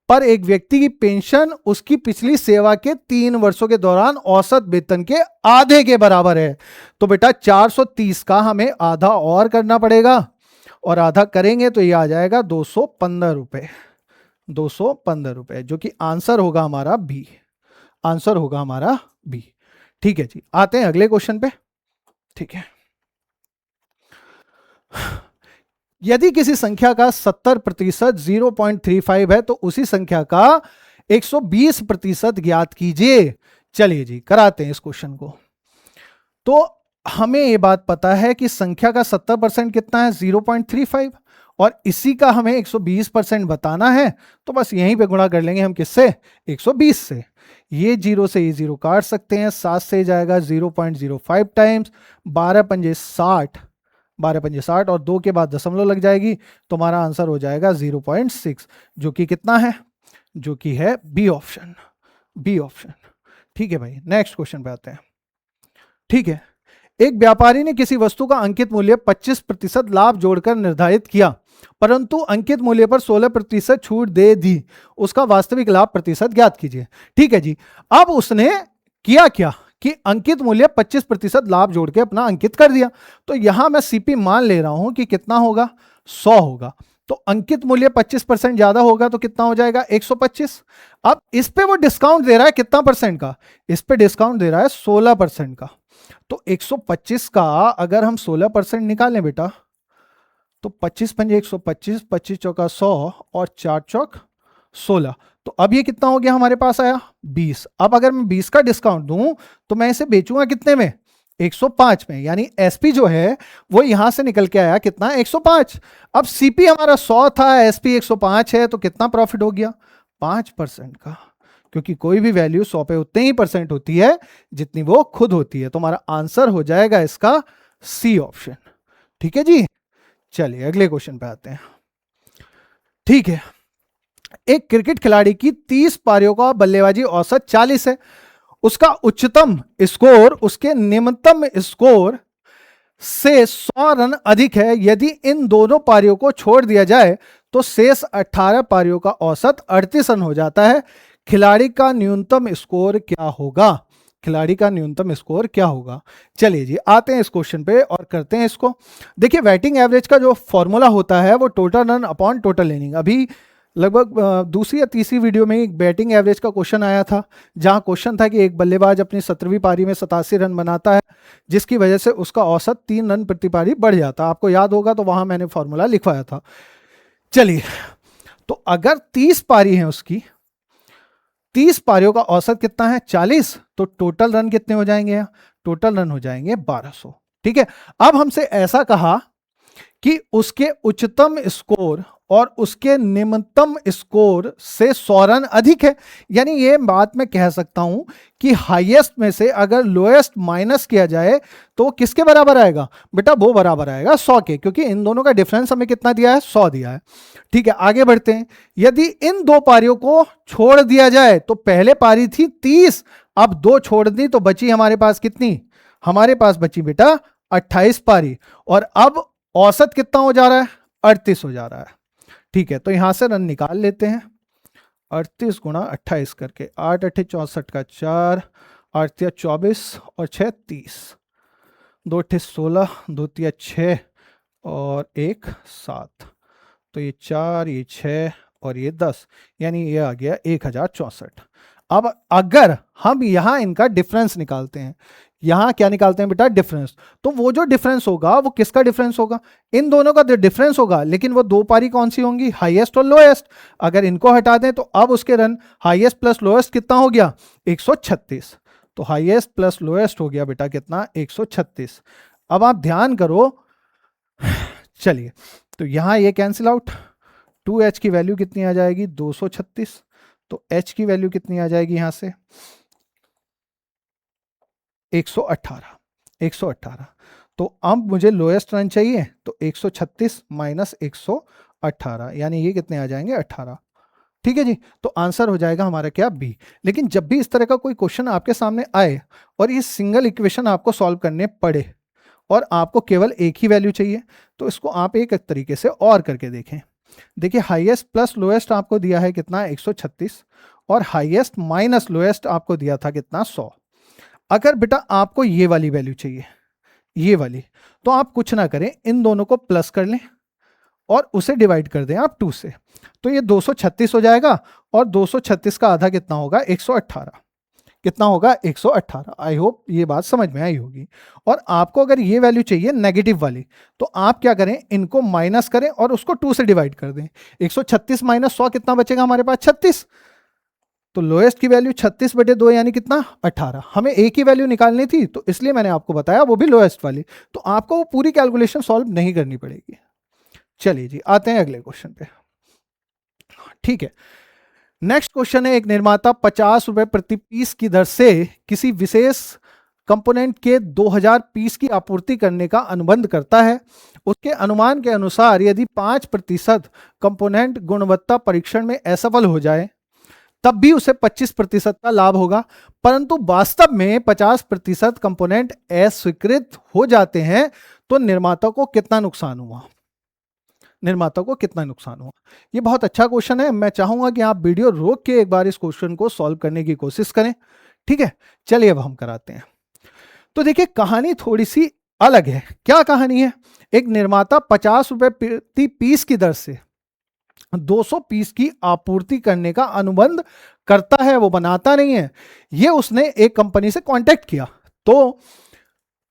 पर एक व्यक्ति की पेंशन उसकी पिछली सेवा के 3 वर्षों के दौरान औसत वेतन के आधे के बराबर है। तो बेटा 430 का हमें आधा और करना पड़ेगा, और आधा करेंगे तो ये आ जाएगा 215 रुपए, 215 रुपए, जो कि आंसर होगा हमारा बी। आंसर होगा हमारा बी। ठीक है जी, आते हैं अगले क्वेश्चन पे। ठीक है, यदि किसी संख्या का 70% 0.35 है तो उसी संख्या का 120% ज्ञात कीजिए। चलिए जी, कराते हैं इस क्वेश्चन को। तो हमें यह बात पता है कि संख्या का 70% कितना है? 0.35, और इसी का हमें 120% बताना है। तो बस यहीं पे गुणा कर लेंगे हम, किससे? 120 से। ये 0 से ये 0 काट सकते हैं, 7 से जाएगा 0.05 टाइम्स, 12 पंजे 60, 12 पंजे 60, और 2 के बाद दशमलव लग जाएगी, तो हमारा आंसर हो जाएगा 0.6, जो कि कितना है? जो कि है बी ऑप्शन, बी ऑप्शन। ठीक है भाई, नेक्स्ट क्वेश्चन पे आते हैं। ठीक है, एक व्यापारी ने किसी वस्तु का अंकित मूल्य 25% लाभ जोड़कर निर्धारित किया, परंतु अंकित मूल्य पर 16% छूट दे दी। उसका वास्तविक लाभ प्रतिशत ज्ञात कीजिए। ठीक है जी, अब उसने किया क्या कि अंकित मूल्य 25% लाभ जोड़ के अपना अंकित कर दिया। तो यहां मैं सीपी मान ले रहा हूं कि कितना होगा? 100 होगा। तो अंकित मूल्य 25% ज्यादा होगा तो कितना हो जाएगा? 125। अब इस पे वो डिस्काउंट दे रहा है कितना परसेंट का? इस पे डिस्काउंट दे रहा है 16% का। तो 125 का अगर हम 16% निकालें बेटा, तो 25 पंजे 125, 25 चौका 100 और 4 चौक 16। तो अब ये कितना हो गया हमारे पास आया 20। अब अगर मैं 20 का डिस्काउंट दूं तो मैं इसे बेचूंगा कितने में 105 में, यानी एसपी जो है वो यहां से निकल के आया कितना 105। अब सीपी हमारा 100 था, एसपी 105 है, तो कितना प्रॉफिट हो गया 5% का, क्योंकि कोई भी वैल्यू 100 पे उतनी ही परसेंट होती है जितनी वो खुद होती है। तो हमारा आंसर हो जाएगा इसका सी ऑप्शन। ठीक है जी, चलिए अगले क्वेश्चन पे आते हैं। ठीक है, एक क्रिकेट खिलाड़ी की 30 पारियों का बल्लेबाजी औसत 40 है, उसका उच्चतम स्कोर उसके निम्नतम स्कोर से 100 रन अधिक है। यदि इन दोनों पारियों को छोड़ दिया जाए तो शेष 18 पारियों का औसत 38 रन हो जाता है। खिलाड़ी का न्यूनतम स्कोर क्या होगा? खिलाड़ी का न्यूनतम स्कोर क्या होगा? चलिए जी आते हैं इस क्वेश्चन पे और करते हैं इसको। देखिए बैटिंग एवरेज का जो फॉर्मूला होता है वो total run upon total inning. अभी लगभग दूसरी या तीसरी वीडियो में एक बैटिंग एवरेज का क्वेश्चन आया था, जहां क्वेश्चन था कि एक बल्लेबाज अपनी 17वीं पारी में 87 रन बनाता है, जिसकी वजह से उसका औसत 3 रन प्रति पारी बढ़ जाता है। आपको याद होगा, तो वहां मैंने फॉर्मूला लिखवाया था। चलिए, तो अगर 30 पारी है उसकी, 30 पारियों का औसत कितना है 40, तो टोटल रन कितने हो जाएंगे? टोटल रन हो जाएंगे 1200। ठीक है, अब हमसे ऐसा कहा कि उसके उच्चतम स्कोर और उसके निम्नतम स्कोर से 100 रन अधिक है। यानी ये बात मैं कह सकता हूं कि हाईएस्ट में से अगर लोएस्ट माइनस किया जाए तो किसके बराबर आएगा? बेटा वो बराबर आएगा 100 के, क्योंकि इन दोनों का डिफरेंस हमें कितना दिया है? 100 दिया है। ठीक है, आगे बढ़ते हैं। यदि इन दो पारियों को छोड़ दिया जाए तो पहले पारी थी 30, अब 2 छोड़ दी तो बची हमारे पास कितनी? हमारे पास बची बेटा 28 पारी, और अब औसत कितना हो जा रहा है? 38 हो जा रहा है। ठीक है, तो यहां से रन निकाल लेते हैं। 38 गुणा 28 करके 8 8 64 का 4, 8 24 और 6 30, 2 16, 2 6 और 1 7, तो ये 4, ये 6 और ये 10, यानी ये आ गया 1064। अब अगर हम यहां इनका डिफरेंस निकालते हैं, यहां क्या निकालते हैं बेटा? डिफरेंस। तो वो जो डिफरेंस होगा वो किसका डिफरेंस होगा? इन दोनों का डिफरेंस होगा, लेकिन वो दो पारी कौन सी होंगी? हाईएस्ट और लोएस्ट। अगर इनको हटा दें तो अब उसके रन हाईएस्ट प्लस लोएस्ट कितना हो गया? 136। तो हाईएस्ट प्लस लोएस्ट हो गया बेटा कितना? 136। अब आप ध्यान करो, चलिए, तो यहां ये कैंसिल आउट, 2h की वैल्यू कितनी आ जाएगी? 236। तो h की वैल्यू कितनी आ जाएगी यहां से? 118। 118। तो अब मुझे लोएस्ट रन चाहिए, तो 136 माइनस 118, यानी ये कितने आ जाएंगे? 18। ठीक है जी, तो आंसर हो जाएगा हमारा क्या? बी। लेकिन जब भी इस तरह का कोई क्वेश्चन आपके सामने आए और ये सिंगल इक्वेशन आपको सॉल्व करने पड़े और आपको केवल एक ही वैल्यू चाहिए, तो इसको आप एक तरीके से और करके देखें। देखिए, हाईएस्ट प्लस लोएस्ट आपको दिया है कितना? 136, और हाईएस्ट माइनस लोएस्ट आपको दिया था कितना? 100। अगर बेटा आपको ये वाली वैल्यू चाहिए, ये वाली, तो आप कुछ ना करें, इन दोनों को प्लस कर लें और उसे डिवाइड कर दें आप 2 से, तो ये 236 हो जाएगा, और 236 का आधा कितना होगा? 118। कितना होगा? 118। आई होप ये बात समझ में आई होगी। और आपको अगर ये वैल्यू चाहिए नेगेटिव वाली, तो आप क्या करें? इनको माइनस करें और उसको 2 से डिवाइड कर दें। 136 माइनस 100 कितना बचेगा हमारे पास? 36। तो लोएस्ट की वैल्यू 36/2 यानी कितना? 18। हमें एक ही वैल्यू निकालनी थी, तो इसलिए मैंने आपको बताया, वो भी लोएस्ट वाली। तो आपको वो पूरी कैलकुलेशन सॉल्व नहीं करनी पड़ेगी। चलिए जी आते हैं अगले क्वेश्चन पे। ठीक है, नेक्स्ट क्वेश्चन है, एक निर्माता 50 रुपए प्रति पीस की दर से किसी विशेष कंपोनेंट के 2000 पीस की आपूर्ति करने का अनुबंध करता है। उसके अनुमान के अनुसार यदि 5% कंपोनेंट गुणवत्ता परीक्षण में असफल हो जाए तब भी उसे 25% का लाभ होगा, परंतु वास्तव में 50% कंपोनेंट अस्वीकृत हो जाते हैं तो निर्माता को कितना नुकसान हुआ? निर्माता को कितना नुकसान हुआ? ये बहुत अच्छा क्वेश्चन है। मैं चाहूंगा कि आप वीडियो रोक के एक बार इस क्वेश्चन को सॉल्व करने की कोशिश करें। ठीक है, चलिए अब हम कराते हैं। तो देखिए, कहानी थोड़ी सी अलग है। क्या कहानी है? एक निर्माता 50 रुपए प्रति पीस की दर से 200 पीस की आपूर्ति करने का अनुबंध करता है, वो बनाता नहीं है। ये उसने एक कंपनी से कांटेक्ट किया, तो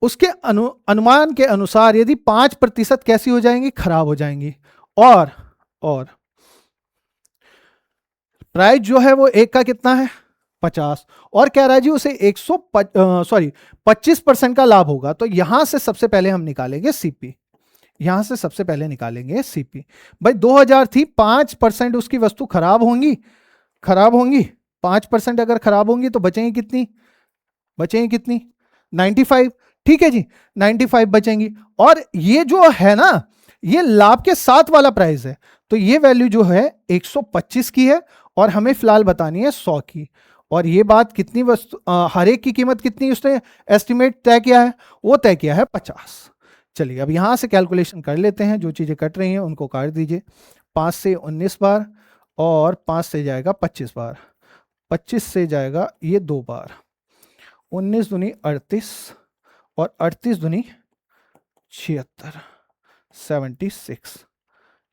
उसके अनुमान के अनुसार यदि 5% कैसी हो जाएंगी, खराब हो जाएंगी, और प्राइस जो है वो एक का कितना है 50, और कह रहा है जी उसे 25% का लाभ होगा। तो यहां से सबसे पहले हम निकालेंगे सीपी, यहां से सबसे पहले निकालेंगे सीपी। भाई 2000 थी, 5% उसकी वस्तु खराब होंगी, 5% अगर खराब होंगी तो बचेंगी कितनी, 95, ठीक है जी, 95 बचेंगी। और ये जो है ना, ये लाभ के साथ वाला प्राइस है, तो ये वैल्यू जो है 125 की है, और हमें फिलहाल बतानी है 100 की। और ये बात कितनी वस्तु, हर एक की कीमत कितनी उसने एस्टिमेट तय किया है, वो तय किया है 50। चलिए अब यहां से कैलकुलेशन कर लेते हैं, जो चीजें कट रही हैं उनको काट दीजिए। 5 से 19 बार, और 5 से जाएगा 25 बार, 25 से जाएगा ये 2 बार, 19 दूनी 38, और 38 दूनी 76, 76,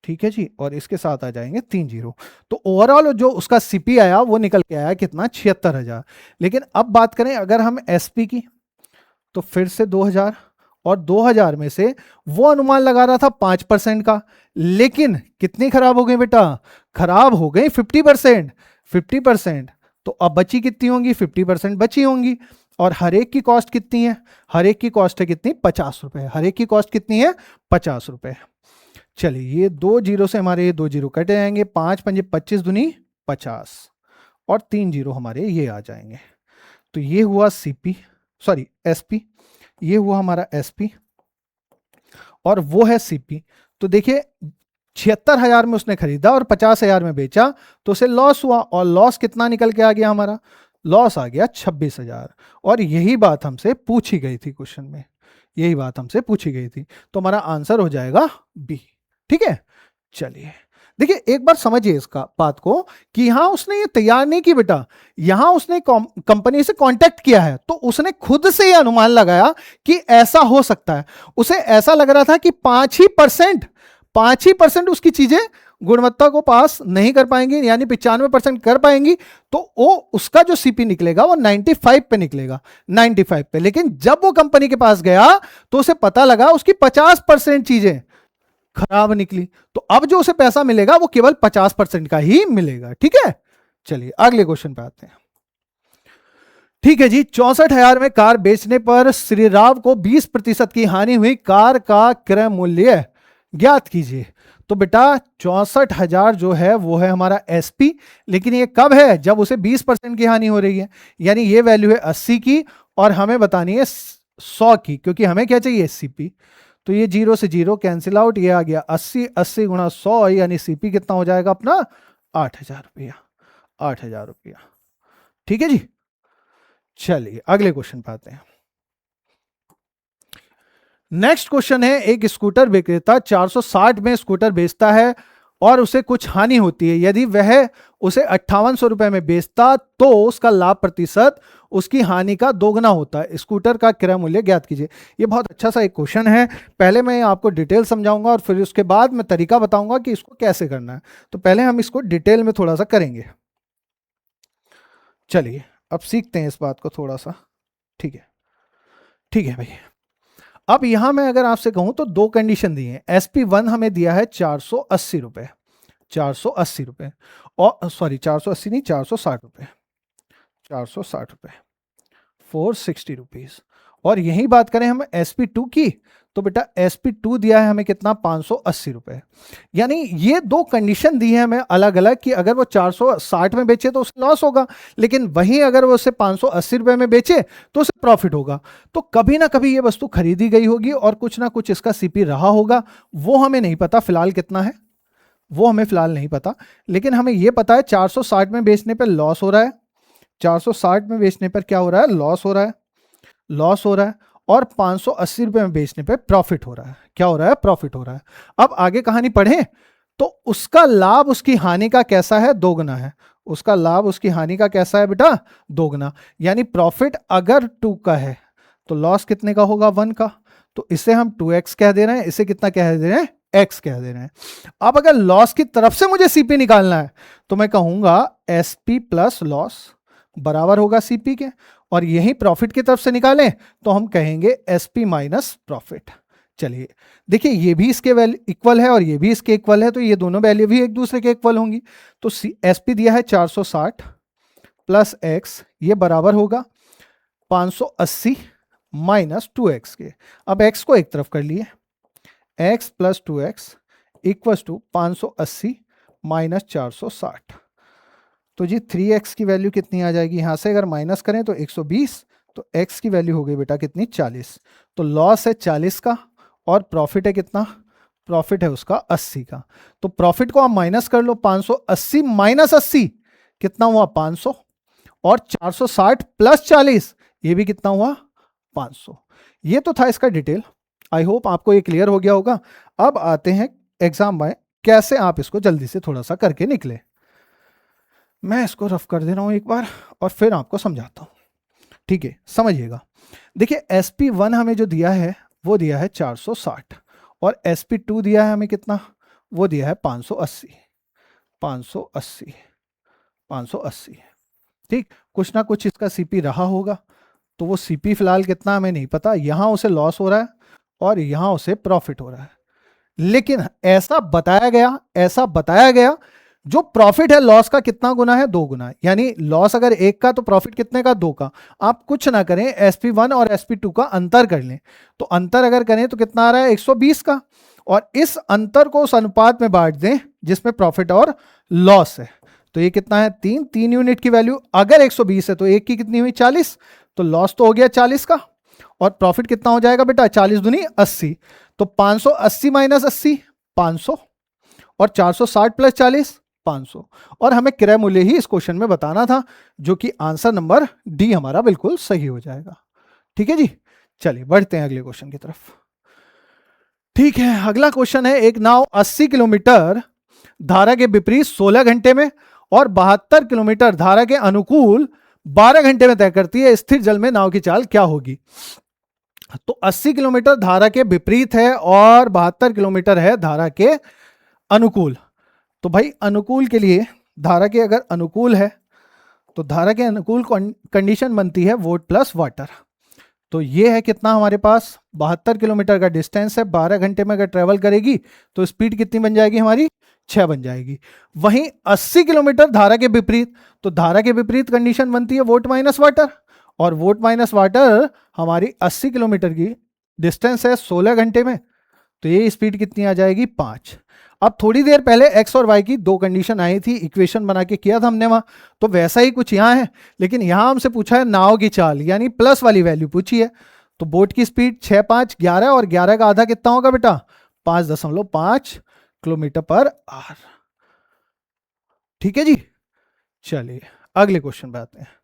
ठीक है जी। और इसके साथ आ जाएंगे 3 जीरो, तो ओवरऑल जो उसका सीपी आया वो निकल के आया कितना, 76,000। लेकिन अब बात करें अगर हम एसपी की, तो फिर से 2000, और 2000 में से वो अनुमान लगा रहा था 5% का, लेकिन कितनी खराब हो गई बेटा, खराब हो गई 50%, 50%। तो अब बची कितनी होंगी, 50% बची होंगी। और हर एक की कॉस्ट कितनी है, हर एक की कॉस्ट है कितनी, 50 रुपए, हर एक की कॉस्ट कितनी है, 50 रुपए। चलिए ये 2 जीरो से हमारे ये 2 जीरो कटे जाएंगे, 5 पंजे 25 दूनी 50, और 3 जीरो हमारे ये आ जाएंगे। तो ये हुआ सीपी, सॉरी एसपी, ये हुआ हमारा एसपी, और वो है सीपी। तो देखिए 76,000 में उसने खरीदा और 50,000 में बेचा, तो उसे लॉस हुआ, और लॉस कितना निकल के आ गया हमारा, लॉस आ गया 26,000। और यही बात हमसे पूछी गई थी क्वेश्चन में, यही बात हमसे पूछी गई थी, तो हमारा आंसर हो जाएगा बी, ठीक है। चलिए देखिए एक बार समझिए इसका बात को, कि यहां उसने ये तैयार नहीं की बेटा, यहां उसने कंपनी से कांटेक्ट किया है, तो उसने खुद से ये अनुमान लगाया कि ऐसा हो सकता है। उसे ऐसा लग रहा था कि 5% उसकी चीजें गुणवत्ता को पास नहीं कर पाएंगी, यानी 95% कर पाएंगी, तो वो उसका जो सीपी निकलेगा वो 95 पे निकलेगा, 95 पे। लेकिन जब वो कंपनी के पास गया तो उसे पता लगा उसकी 50% चीजें खराब निकली, तो अब जो उसे पैसा मिलेगा वो केवल 50% का ही मिलेगा, ठीक है। चलिए अगले क्वेश्चन पे आते हैं। ठीक है जी, 64,000 में कार बेचने पर श्री राव को 20% की हानि हुई, कार का क्रय मूल्य ज्ञात कीजिए। तो बेटा 64,000 जो है वो है हमारा एसपी, लेकिन ये कब है, जब उसे 20% की हानि हो रही है, यानी ये वैल्यू है 80 की, और हमें बतानी है 100 की, क्योंकि हमें क्या चाहिए सीपी। तो ये 0 से 0 कैंसिल आउट, ये आ गया 80, 80 गुणा 100, यानी सीपी कितना हो जाएगा अपना 8,000 रुपया, 8,000 रुपया, ठीक है जी। चलिए अगले क्वेश्चन पे आते हैं। नेक्स्ट क्वेश्चन है, एक स्कूटर विक्रेता 460 में स्कूटर बेचता है और उसे कुछ हानि होती है, यदि वह उसे 5800 रुपए में बेचता तो उसका लाभ प्रतिशत उसकी हानि का दोगुना होता है, स्कूटर का क्रय मूल्य ज्ञात कीजिए। ये बहुत अच्छा सा एक क्वेश्चन है, पहले मैं आपको डिटेल समझाऊंगा और फिर उसके बाद मैं तरीका बताऊंगा कि इसको कैसे करना है। तो पहले हम इसको डिटेल में थोड़ा सा करेंगे। चलिए अब सीखते हैं इस बात को थोड़ा सा, ठीक है, ठीक है भाई। अब यहां मैं अगर आपसे कहूं तो दो कंडीशन दी है, SP1 हमें दिया है 480 रुपए, 480 रुपए, और सॉरी 480 नहीं 460 रुपए, 460 रुपए, 460 रुपीज। और यही बात करें हम SP2 की, तो बेटा SP2 दिया है हमें कितना 580 रुपए। यानी ये दो कंडीशन दी है हमें अलग अलग, कि अगर वो 460 में बेचे तो उसे लॉस होगा, लेकिन वहीं अगर वो उसे 580 रुपए में बेचे तो उसे प्रॉफिट होगा। तो कभी ना कभी ये वस्तु खरीदी गई होगी और कुछ ना कुछ इसका सीपी रहा होगा, वो हमें नहीं पता फिलहाल कितना है, वो हमें फिलहाल नहीं पता। लेकिन हमें यह पता है 460 में बेचने पर लॉस हो रहा है, 460 में बेचने पर क्या हो रहा है, लॉस हो रहा है, लॉस हो रहा है, और 580 रुपए में बेचने पे प्रॉफिट हो रहा है, क्या हो रहा है, प्रॉफिट हो रहा है। अब आगे कहानी पढ़ें तो उसका लाभ उसकी हानि का कैसा है, दोगुना है, उसका लाभ उसकी हानि का कैसा है बेटा, दोगुना। यानी प्रॉफिट अगर 2 का है तो लॉस कितने का होगा, 1 का। तो इसे हम 2x कह दे रहे हैं, इसे कितना कह दे रहे हैं, x कह दे रहे हैं। अब अगर लॉस की तरफ से मुझे सीपी निकालना है तो मैं कहूंगा एसपी प्लस लॉस बराबर होगा सीपी के, और यही प्रॉफिट की तरफ से निकालें तो हम कहेंगे एसपी माइनस प्रॉफिट। चलिए देखिए, ये भी इसके वैल्यू इक्वल है और ये भी इसके इक्वल है, तो ये दोनों वैल्यू भी एक दूसरे के इक्वल होंगी। तो एसपी दिया है 460 प्लस एक्स, ये बराबर होगा 580 माइनस 2x के। अब x को एक तरफ कर लिए, x plus 2x equal to 580 minus 460। तो जी 3x की वैल्यू कितनी आ जाएगी, यहां से अगर माइनस करें तो 120, तो x की वैल्यू हो गई बेटा कितनी, 40। तो लॉस है 40 का और प्रॉफिट है कितना, प्रॉफिट है उसका 80 का। तो प्रॉफिट को आप माइनस कर लो, 580 माइनस 80 कितना हुआ 500, और 460 प्लस 40 ये भी कितना हुआ 500। ये तो था इसका डिटेल। आई होप आपको ये क्लियर हो गया होगा। अब आते हैं एग्जाम में कैसे आप इसको जल्दी से थोड़ा सा करके निकले। मैं इसको रफ कर दे रहा हूं एक बार और फिर आपको समझाता हूं, ठीक है, समझिएगा। देखिए SP1 हमें जो दिया है वो दिया है 460 और SP2 दिया है हमें कितना, वो दिया है 580 580 580। ठीक, कुछ ना कुछ इसका सीपी रहा होगा, तो वो सीपी फिलहाल कितना हमें नहीं पता। यहां उसे लॉस हो रहा है और यहां उसे प्रॉफिट हो रहा है, लेकिन ऐसा बताया गया जो प्रॉफिट है लॉस का कितना गुना है, 2 गुना। यानी लॉस अगर 1 का तो प्रॉफिट कितने का, 2 का। आप कुछ ना करें, SP1 और SP2 का अंतर कर लें, तो अंतर अगर करें तो कितना आ रहा है 120 का, और इस अंतर को उस अनुपात में बांट दें जिसमें प्रॉफिट और लॉस है। तो ये कितना है 3 यूनिट की वैल्यू अगर 120 है तो 1 की कितनी हुई 40, तो लॉस तो हो गया 40 का, और प्रॉफिट कितना हो जाएगा बेटा 40 दूनी 80। तो 580 माइनस 80 500, और 460 प्लस 40 500, और हमें क्रय मूल्य ही इस क्वेश्चन में बताना था, जो कि आंसर नंबर डी हमारा बिल्कुल सही हो जाएगा। ठीक है जी, चलिए बढ़ते हैं अगले क्वेश्चन की तरफ। ठीक है, अगला क्वेश्चन है, एक नाव 80 किलोमीटर धारा के विपरीत 16 घंटे में और 72 किलोमीटर धारा के अनुकूल 12 घंटे में तय करती है, स्थिर जल में नाव की चाल क्या होगी। तो 80 किलोमीटर धारा के विपरीत है और 72 किलोमीटर है धारा के अनुकूल। तो भाई अनुकूल के लिए, धारा के अगर अनुकूल है तो धारा के अनुकूल कंडीशन बनती है वोट प्लस वाटर। तो ये है कितना हमारे पास 72 किलोमीटर का डिस्टेंस है, 12 घंटे में अगर ट्रेवल करेगी तो स्पीड कितनी बन जाएगी हमारी 6 बन जाएगी। वहीं 80 किलोमीटर धारा के विपरीत, तो धारा के विपरीत कंडीशन बनती है वोट माइनस वाटर, और वोट माइनस वाटर हमारी 80 किलोमीटर की डिस्टेंस है 16 घंटे में, तो ये स्पीड कितनी आ जाएगी 5। अब थोड़ी देर पहले एक्स और वाई की 2 कंडीशन आई थी, इक्वेशन बना के किया था हमने वहां, तो वैसा ही कुछ यहाँ है, लेकिन यहां हमसे पूछा है नाव की चाल, यानी प्लस वाली वैल्यू पूछी है। तो बोट की स्पीड 6 5 11, और 11 का आधा कितना होगा बेटा 5.5 किलोमीटर पर आवर। ठीक है जी, चलिए अगले क्वेश्चन पे आते हैं।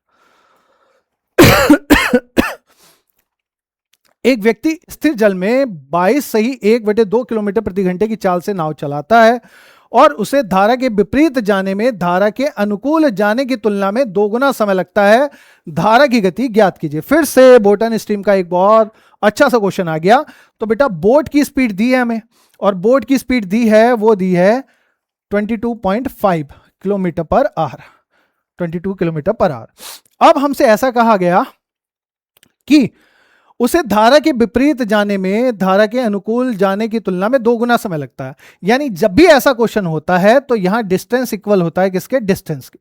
एक व्यक्ति स्थिर जल में 22 सही 1/2 किलोमीटर प्रति घंटे की चाल से नाव चलाता है और उसे धारा के विपरीत जाने में धारा के अनुकूल जाने की तुलना में 2 गुना समय लगता है, धारा की गति ज्ञात कीजिए। फिर से बोट एंड स्ट्रीम का एक बहुत अच्छा सा क्वेश्चन आ गया। तो बेटा बोट की स्पीड दी है हमें, और बोट की स्पीड दी है, वो दी है 22.5 kilometre per hour, 22 kilometre per hour. अब हमसे ऐसा कहा गया कि उसे धारा के विपरीत जाने में धारा के अनुकूल जाने की तुलना में 2 गुना समय लगता है। यानी जब भी ऐसा क्वेश्चन होता है तो यहां डिस्टेंस इक्वल होता है किसके, डिस्टेंस के।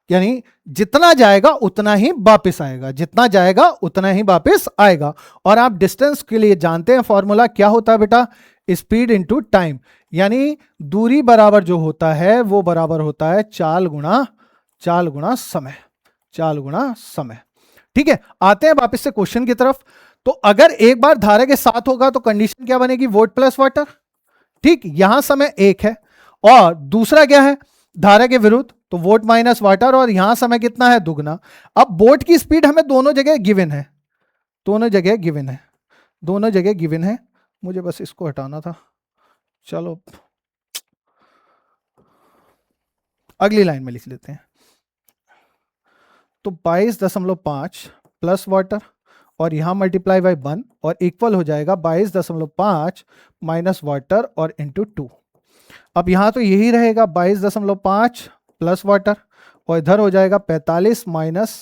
यानी जितना जाएगा उतना ही वापस आएगा, जितना जाएगा उतना ही वापस आएगा। और आप डिस्टेंस के लिए जानते हैं फॉर्मूला क्या होता है बेटा, स्पीड इंटू टाइम। यानी दूरी बराबर जो होता है वो बराबर होता है चाल गुणा समय, चाल गुणा समय। ठीक है, आते हैं वापस से क्वेश्चन की तरफ। तो अगर एक बार धारा के साथ होगा तो कंडीशन क्या बनेगी, वोट प्लस वाटर। ठीक, यहां समय 1 है, और दूसरा क्या है धारा के विरुद्ध, तो वोट माइनस वाटर, और यहां समय कितना है दुगना। अब बोट की स्पीड हमें दोनों जगह गिवन है, दोनों जगह गिवन है, दोनों जगह गिवन है। मुझे बस इसको हटाना था, चलो अगली लाइन में लिख लेते हैं। तो 22.5 प्लस वाटर, और यहां मल्टीप्लाई बाय 1, और इक्वल हो जाएगा 22.5 माइनस वाटर और इंटू 2। अब यहां तो यही रहेगा 22.5 प्लस वाटर, और इधर हो जाएगा 45 माइनस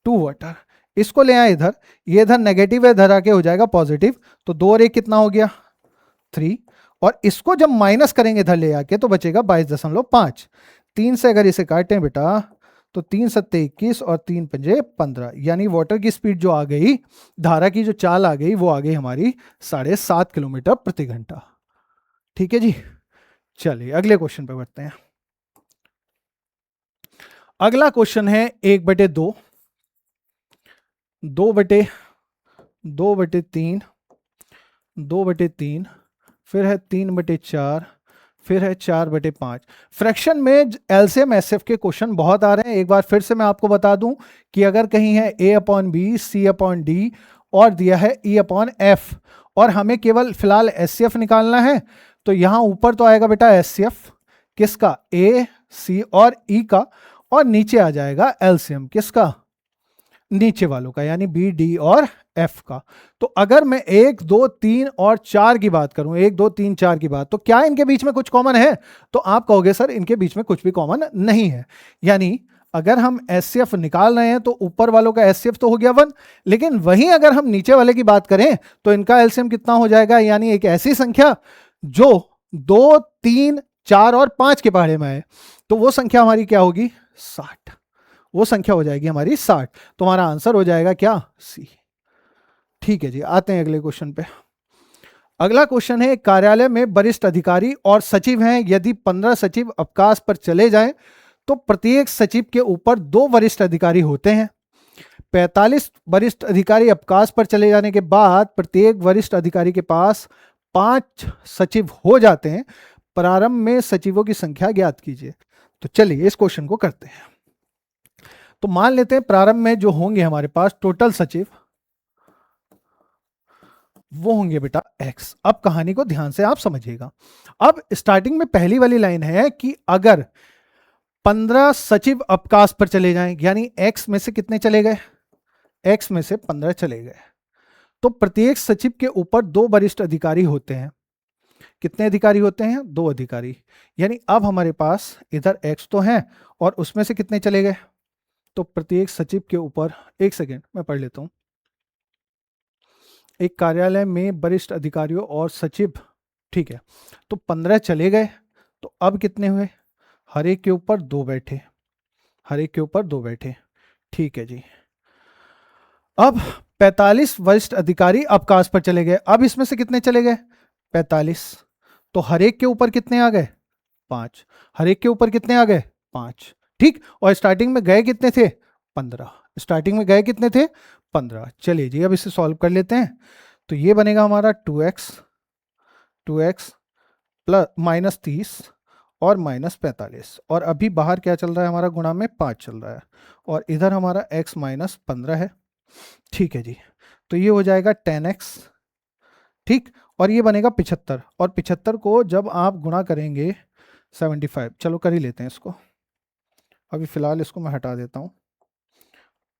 2 वाटर। इसको ले आए इधर, ये इधर नेगेटिव है, इधर आके हो जाएगा पॉजिटिव, तो 2 और 1 कितना हो गया 3, और इसको जब माइनस करेंगे इधर ले आके तो बचेगा 22.5। 3 से अगर इसे काटें बेटा तो 3 सत्ते 21 और 3 पंजे 15, यानी वाटर की स्पीड जो आ गई, धारा की जो चाल आ गई वो आ गई हमारी 7.5 किलोमीटर प्रति घंटा। ठीक है जी, चलिए अगले क्वेश्चन पे बढ़ते हैं। अगला क्वेश्चन है 1/2, 2/3, 2/3, फिर है 3/4, फिर है 4/5। फ्रैक्शन में एलसीएम एसएफ के क्वेश्चन बहुत आ रहे हैं। एक बार फिर से मैं आपको बता दूं कि अगर कहीं है A/B, C/D और दिया है E/F और हमें केवल फिलहाल एचसीएफ निकालना है, तो यहां ऊपर तो आएगा बेटा एचसीएफ किसका, A, C और E का, और नीचे आ जाएगा एलसीएम किसका, नीचे वालों का, यानी B, D और F का। तो अगर मैं 1, 2, 3 और 4 की बात करूं, 1, 2, 3, 4 की बात, तो क्या इनके बीच में कुछ कॉमन है? तो आप कहोगे सर इनके बीच में कुछ भी कॉमन नहीं है। यानी अगर हम एचसीएफ निकाल रहे हैं तो ऊपर वालों का एचसीएफ तो हो गया 1, लेकिन वहीं अगर हम नीचे वाले की बात करें तो इनका एलसीएम कितना हो जाएगा, यानी एक ऐसी संख्या जो 2, 3, 4 और 5 के पहाड़े में है, तो वो संख्या हमारी क्या होगी 60, वो संख्या हो जाएगी हमारी 60। तो हमारा आंसर हो जाएगा क्या, सी। ठीक है जी, आते हैं अगले क्वेश्चन पे। अगला क्वेश्चन है, कार्यालय में वरिष्ठ अधिकारी और सचिव हैं, यदि 15 सचिव अवकाश पर चले जाएं तो प्रत्येक सचिव के ऊपर 2 वरिष्ठ अधिकारी होते हैं। 45 वरिष्ठ अधिकारी अवकाश पर चले जाने के बाद प्रत्येक वरिष्ठ अधिकारी के पास 5 सचिव हो जाते हैं। प्रारंभ में सचिवों की संख्या ज्ञात कीजिए। तो चलिए इस क्वेश्चन को करते हैं। तो मान लेते हैं प्रारंभ में जो होंगे हमारे पास टोटल सचिव, वो होंगे बेटा x। अब कहानी को ध्यान से आप समझिएगा। अब स्टार्टिंग में पहली वाली लाइन है कि अगर 15 सचिव अवकाश पर चले जाएं, यानी x में से कितने चले गए, x में से 15 चले गए, तो प्रत्येक सचिव के ऊपर 2 वरिष्ठ अधिकारी होते हैं। कितने अधिकारी होते हैं, 2 अधिकारी। यानी अब हमारे पास इधर x तो है और उसमें से कितने चले गए, तो प्रत्येक सचिव के ऊपर, एक सेकेंड मैं पढ़ लेता हूं, एक कार्यालय में वरिष्ठ अधिकारियों और सचिव, ठीक है, तो 15 चले गए, तो अब कितने हुए, हर एक के ऊपर 2 बैठे, हर एक के ऊपर 2 बैठे। ठीक है जी। अब 45 वरिष्ठ अधिकारी अवकाश पर चले गए, अब इसमें से कितने चले गए, 45, तो हर एक के ऊपर कितने आ गए, 5, हर एक के ऊपर कितने आ गए, 5। ठीक, और स्टार्टिंग में गए कितने थे, 15, स्टार्टिंग में गए कितने थे, 15। चलिए जी अब इसे सॉल्व कर लेते हैं। तो ये बनेगा हमारा 2x प्लस -30 और -45, और अभी बाहर क्या चल रहा है हमारा, गुणा में 5 चल रहा है, और इधर हमारा x -15 है। ठीक है जी, तो ये हो जाएगा 10x। ठीक, और ये बनेगा 75, और 75 को जब आप गुणा करेंगे 75, चलो कर ही लेते हैं इसको, अभी फिलहाल इसको मैं हटा देता हूँ।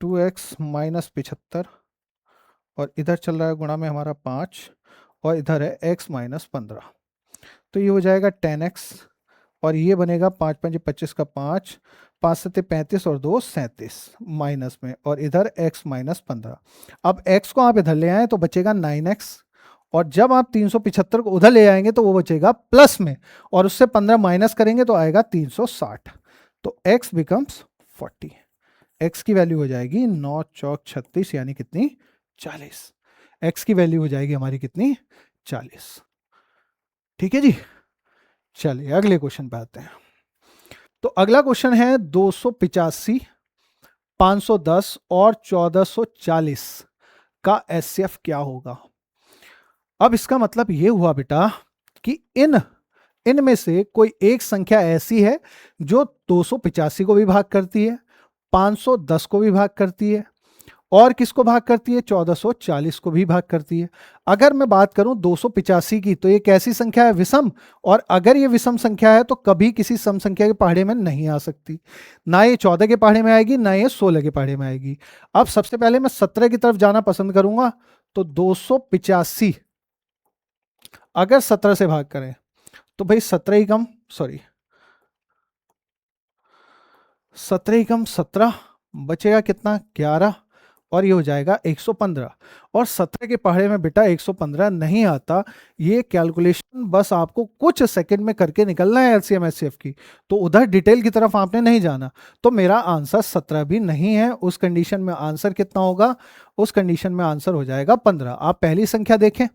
2x - 75 और इधर चल रहा है गुणा में हमारा 5 और इधर है x -15, तो ये हो जाएगा 10x, और ये बनेगा 5 5 25 का 5, 5 7 35 और 2 37 माइनस में, और इधर x -15। अब x को आप इधर ले आए तो बचेगा 9x, और जब आप 375 को उधर ले आएंगे तो वो बचेगा प्लस में, और उससे 15 माइनस करेंगे तो आएगा 360, तो x बिकम्स 40। x की वैल्यू हो जाएगी 9 चौक 36, यानी कितनी, 40। x की वैल्यू हो जाएगी हमारी कितनी, 40। ठीक है जी, चलिए अगले क्वेश्चन पे आते हैं। तो अगला क्वेश्चन है 285, 510 और 1440 का एचसीएफ क्या होगा। अब इसका मतलब ये हुआ बेटा कि इनमें से कोई एक संख्या ऐसी है जो 285 को भी भाग करती है, 510 को भी भाग करती है, और किसको भाग करती है, 1440 को भी भाग करती है। अगर मैं बात करूं 285 की, तो ये कैसी संख्या है, विषम, और अगर ये विषम संख्या है तो कभी किसी सम संख्या के पहाड़े में नहीं आ सकती, ना ये 14 के पहाड़े में आएगी, ना ये 16 के पहाड़े में आएगी। अब सबसे पहले मैं 17 की तरफ जाना पसंद करूंगा, तो 285 अगर 17 से भाग करें तो भाई 17 ही कम 17 बचेगा कितना, 11, और ये हो जाएगा 115। और 17 के पहाड़े में बेटा 115 नहीं आता। ये कैलकुलेशन बस आपको कुछ सेकंड में करके निकलना है एलसीएम एचसीएफ की, तो उधर डिटेल की तरफ आपने नहीं जाना। तो मेरा आंसर 17 भी नहीं है। उस कंडीशन में आंसर कितना होगा? उस कंडीशन में आंसर हो जाएगा 15। आप पहली संख्या देखें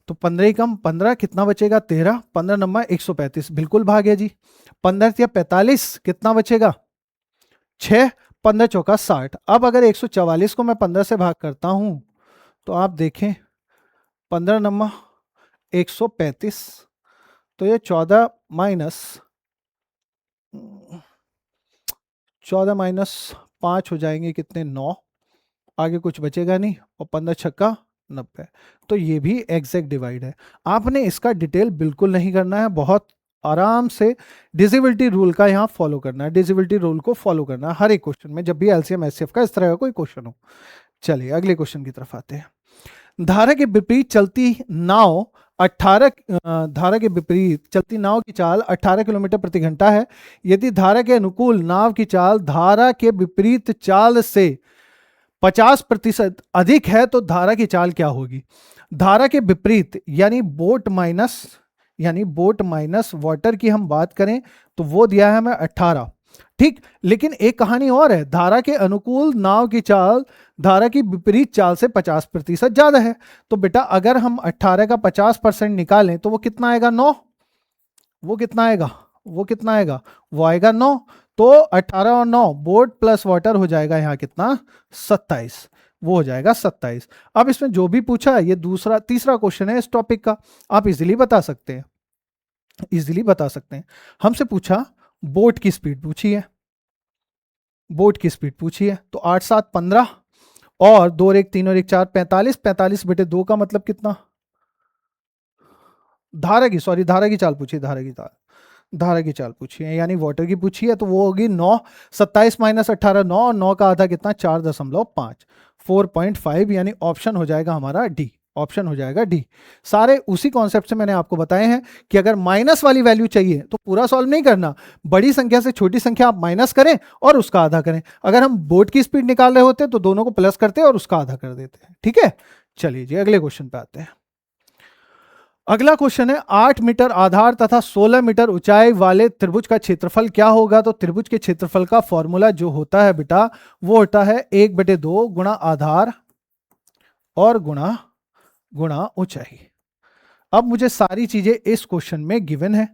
तो 15 ही कम 15 कितना बचेगा? 13। 15 नंबर 135 बिल्कुल भागे जी। 15 या 45 कितना बचेगा? 6। 15 चौका 60। अब अगर 144 को मैं 15 से भाग करता हूं तो आप देखें 15 नंबर 135, तो ये 14 माइनस 5 हो जाएंगे कितने? 9। आगे कुछ बचेगा नहीं, और 15 छक्का 90। तो ये भी एग्जैक्ट डिवाइड है। आपने इसका डिटेल बिल्कुल नहीं करना है, बहुत आराम से डिजिबिलिटी रूल का यहाँ फॉलो करना है। डिजिबिलिटी रूल को फॉलो करना है हर एक क्वेश्चन में, जब भी एलसीएम एचसीएफ का इस तरह का कोई क्वेश्चन हो। चलिए अगले क्वेश्चन की तरफ आते हैं। धारा के विपरीत चलती नाव 18 धारा के विपरीत चलती नाव की चाल 18 किलोमीटर प्रति घंटा है। यदि धारा के अनुकूल नाव की चाल धारा के विपरीत चाल से 50% अधिक है तो धारा की चाल क्या होगी? धारा के विपरीत यानी बोट माइनस वाटर की हम बात करें तो वो दिया है हमें 18, ठीक। लेकिन एक कहानी और है, धारा के अनुकूल नाव की चाल धारा की विपरीत चाल से 50% ज्यादा है। तो बेटा अगर हम 18 का 50% निकालें तो वो कितना आएगा? 9। वो कितना आएगा? वो आएगा 9। तो 18 और 9 बोट प्लस वाटर हो जाएगा यहाँ कितना? 27। वो हो जाएगा 27। अब इसमें जो भी पूछा है ये तीसरा क्वेश्चन है इस टॉपिक का, आप इजीली बता सकते हैं, हमसे पूछा बोट की स्पीड पूछी है, तो 8 7 15 और 2 और 1 3 और 1 4 45। 45 बेटे 2 का मतलब कितना? धारा की चाल पूछी है, यानी वाटर की पूछी है, तो वो होगी 9। 27 माइनस 18 9, और 9 का आधा कितना? 4.5 4.5, यानी ऑप्शन हो जाएगा हमारा डी। सारे उसी कॉन्सेप्ट से मैंने आपको बताए हैं कि अगर माइनस वाली वैल्यू चाहिए तो पूरा सॉल्व नहीं करना, बड़ी संख्या से छोटी संख्या आप माइनस करें और उसका आधा करें। अगर हम बोट की स्पीड निकाल रहे होते तो दोनों को प्लस करते और उसका आधा कर देते हैं, ठीक है। चलिए जी अगले क्वेश्चन पे आते हैं। अगला क्वेश्चन है 8 मीटर आधार तथा 16 मीटर ऊंचाई वाले त्रिभुज का क्षेत्रफल क्या होगा? तो त्रिभुज के क्षेत्रफल का फॉर्मूला जो होता है बेटा वो होता है 1/2 गुणा आधार और गुणा ऊंचाई। अब मुझे सारी चीजें इस क्वेश्चन में गिवन है,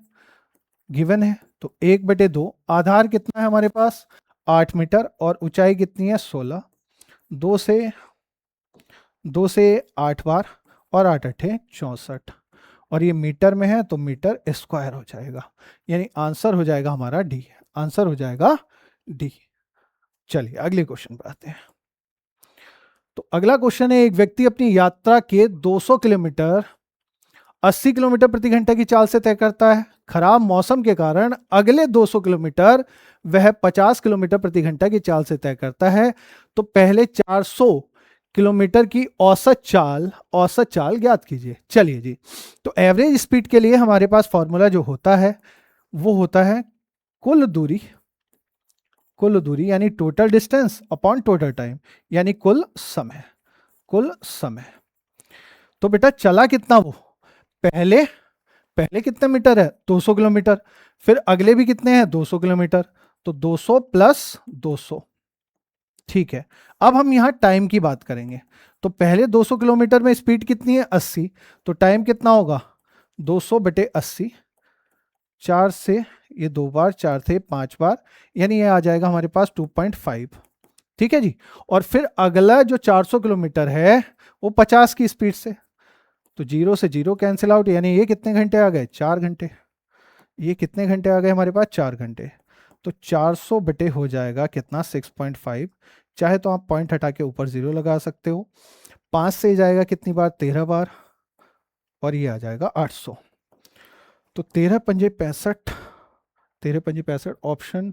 तो 1/2 आधार कितना है हमारे पास? 8 मीटर, और ऊंचाई कितनी है? 16। 2 से 8 बार, और 8 8 64, और ये मीटर में है तो मीटर स्क्वायर हो जाएगा, यानी आंसर हो जाएगा हमारा डी। चलिए अगले क्वेश्चन पे आते हैं। तो अगला क्वेश्चन है, एक व्यक्ति अपनी यात्रा के 200 किलोमीटर 80 किलोमीटर प्रति घंटे की चाल से तय करता है। खराब मौसम के कारण अगले 200 किलोमीटर वह 50 किलोमीटर प्रति घंटा की चाल से तय करता है। तो पहले 400 किलोमीटर की औसत चाल ज्ञात कीजिए। चलिए जी, तो एवरेज स्पीड के लिए हमारे पास फॉर्मूला जो होता है वो होता है कुल दूरी यानी total distance upon total time, यानी कुल समय। तो बेटा चला कितना वो? पहले कितने मीटर है? 200 किलोमीटर। फिर अगले भी कितने हैं? 200 किलोमीटर। तो 200 प्लस 200, ठीक है। अब हम यहां टाइम की बात करेंगे। तो पहले 200 किलोमीटर में स्पीड कितनी है? 80। तो टाइम कितना होगा? 200/80। 4 से ये 2 बार, 4 थे 5 बार, यानी ये आ जाएगा हमारे पास 2.5, ठीक है जी। और फिर अगला जो 400 किलोमीटर है वो 50 की स्पीड से, तो 0 से 0 कैंसिल आउट, यानी ये कितने घंटे आ गए? 4 घंटे। ये कितने घंटे आ गए हमारे पास? 4 घंटे। तो 400 बटे हो जाएगा कितना? 6.5। चाहे तो आप पॉइंट हटा के ऊपर 0 लगा सकते हो। 5 से जाएगा कितनी बार? 13 बार, और ये आ जाएगा 800। तो 13 पंजे 65 ऑप्शन,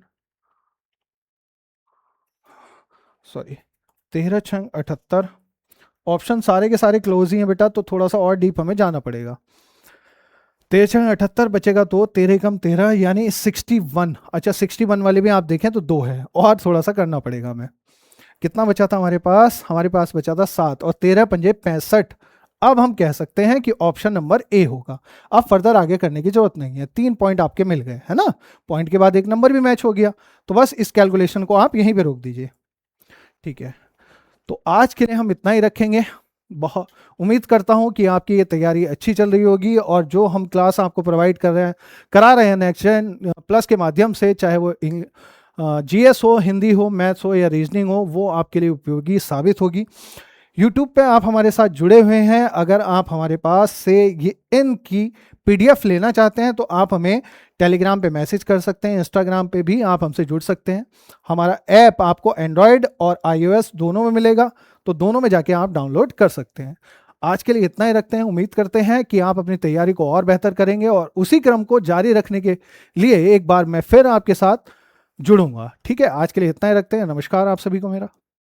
13 छंग 78। ऑप्शन सारे के सारे क्लोज ही हैं बेटा, तो थोड़ा सा और डीप हमें जाना पड़ेगा। 13 छंग 78 बचेगा, तो 13 कम 13 यानी 61। अच्छा 61 वाले भी आप देखें तो 2 है, और थोड़ा सा करना पड़ेगा हमें। कितना बचा था हमारे पास बचा था 7 और 13 पंजे 65। अब हम कह सकते हैं कि ऑप्शन नंबर ए होगा। अब फर्दर आगे करने की जरूरत नहीं है, 3 पॉइंट आपके मिल गए है ना, पॉइंट के बाद एक नंबर भी मैच हो गया, तो बस इस कैलकुलेशन को आप यहीं पे रोक दीजिए। ठीक है, तो आज के लिए हम इतना ही रखेंगे। बहुत उम्मीद करता हूं कि आपकी ये तैयारी अच्छी चल रही होगी, और जो हम क्लास आपको प्रोवाइड करा रहे हैं नेक्स्ट जेन प्लस के माध्यम से, चाहे वो जीएस हो, हिंदी हो, मैथ्स हो या रीजनिंग हो, वो आपके लिए उपयोगी साबित होगी। यूट्यूब पे आप हमारे साथ जुड़े हुए हैं, अगर आप हमारे पास से ये इनकी पीडीएफ लेना चाहते हैं तो आप हमें टेलीग्राम पे मैसेज कर सकते हैं, इंस्टाग्राम पे भी आप हमसे जुड़ सकते हैं। हमारा ऐप आपको एंड्रॉयड और आईओएस दोनों में मिलेगा, तो दोनों में जाके आप डाउनलोड कर सकते हैं। आज के लिए इतना ही रखते हैं, उम्मीद करते हैं कि आप अपनी तैयारी को और बेहतर करेंगे, और उसी क्रम को जारी रखने के लिए एक बार मैं फिर आपके साथ जुड़ूंगा। ठीक है, आज के लिए इतना ही रखते हैं। नमस्कार आप सभी को मेरा।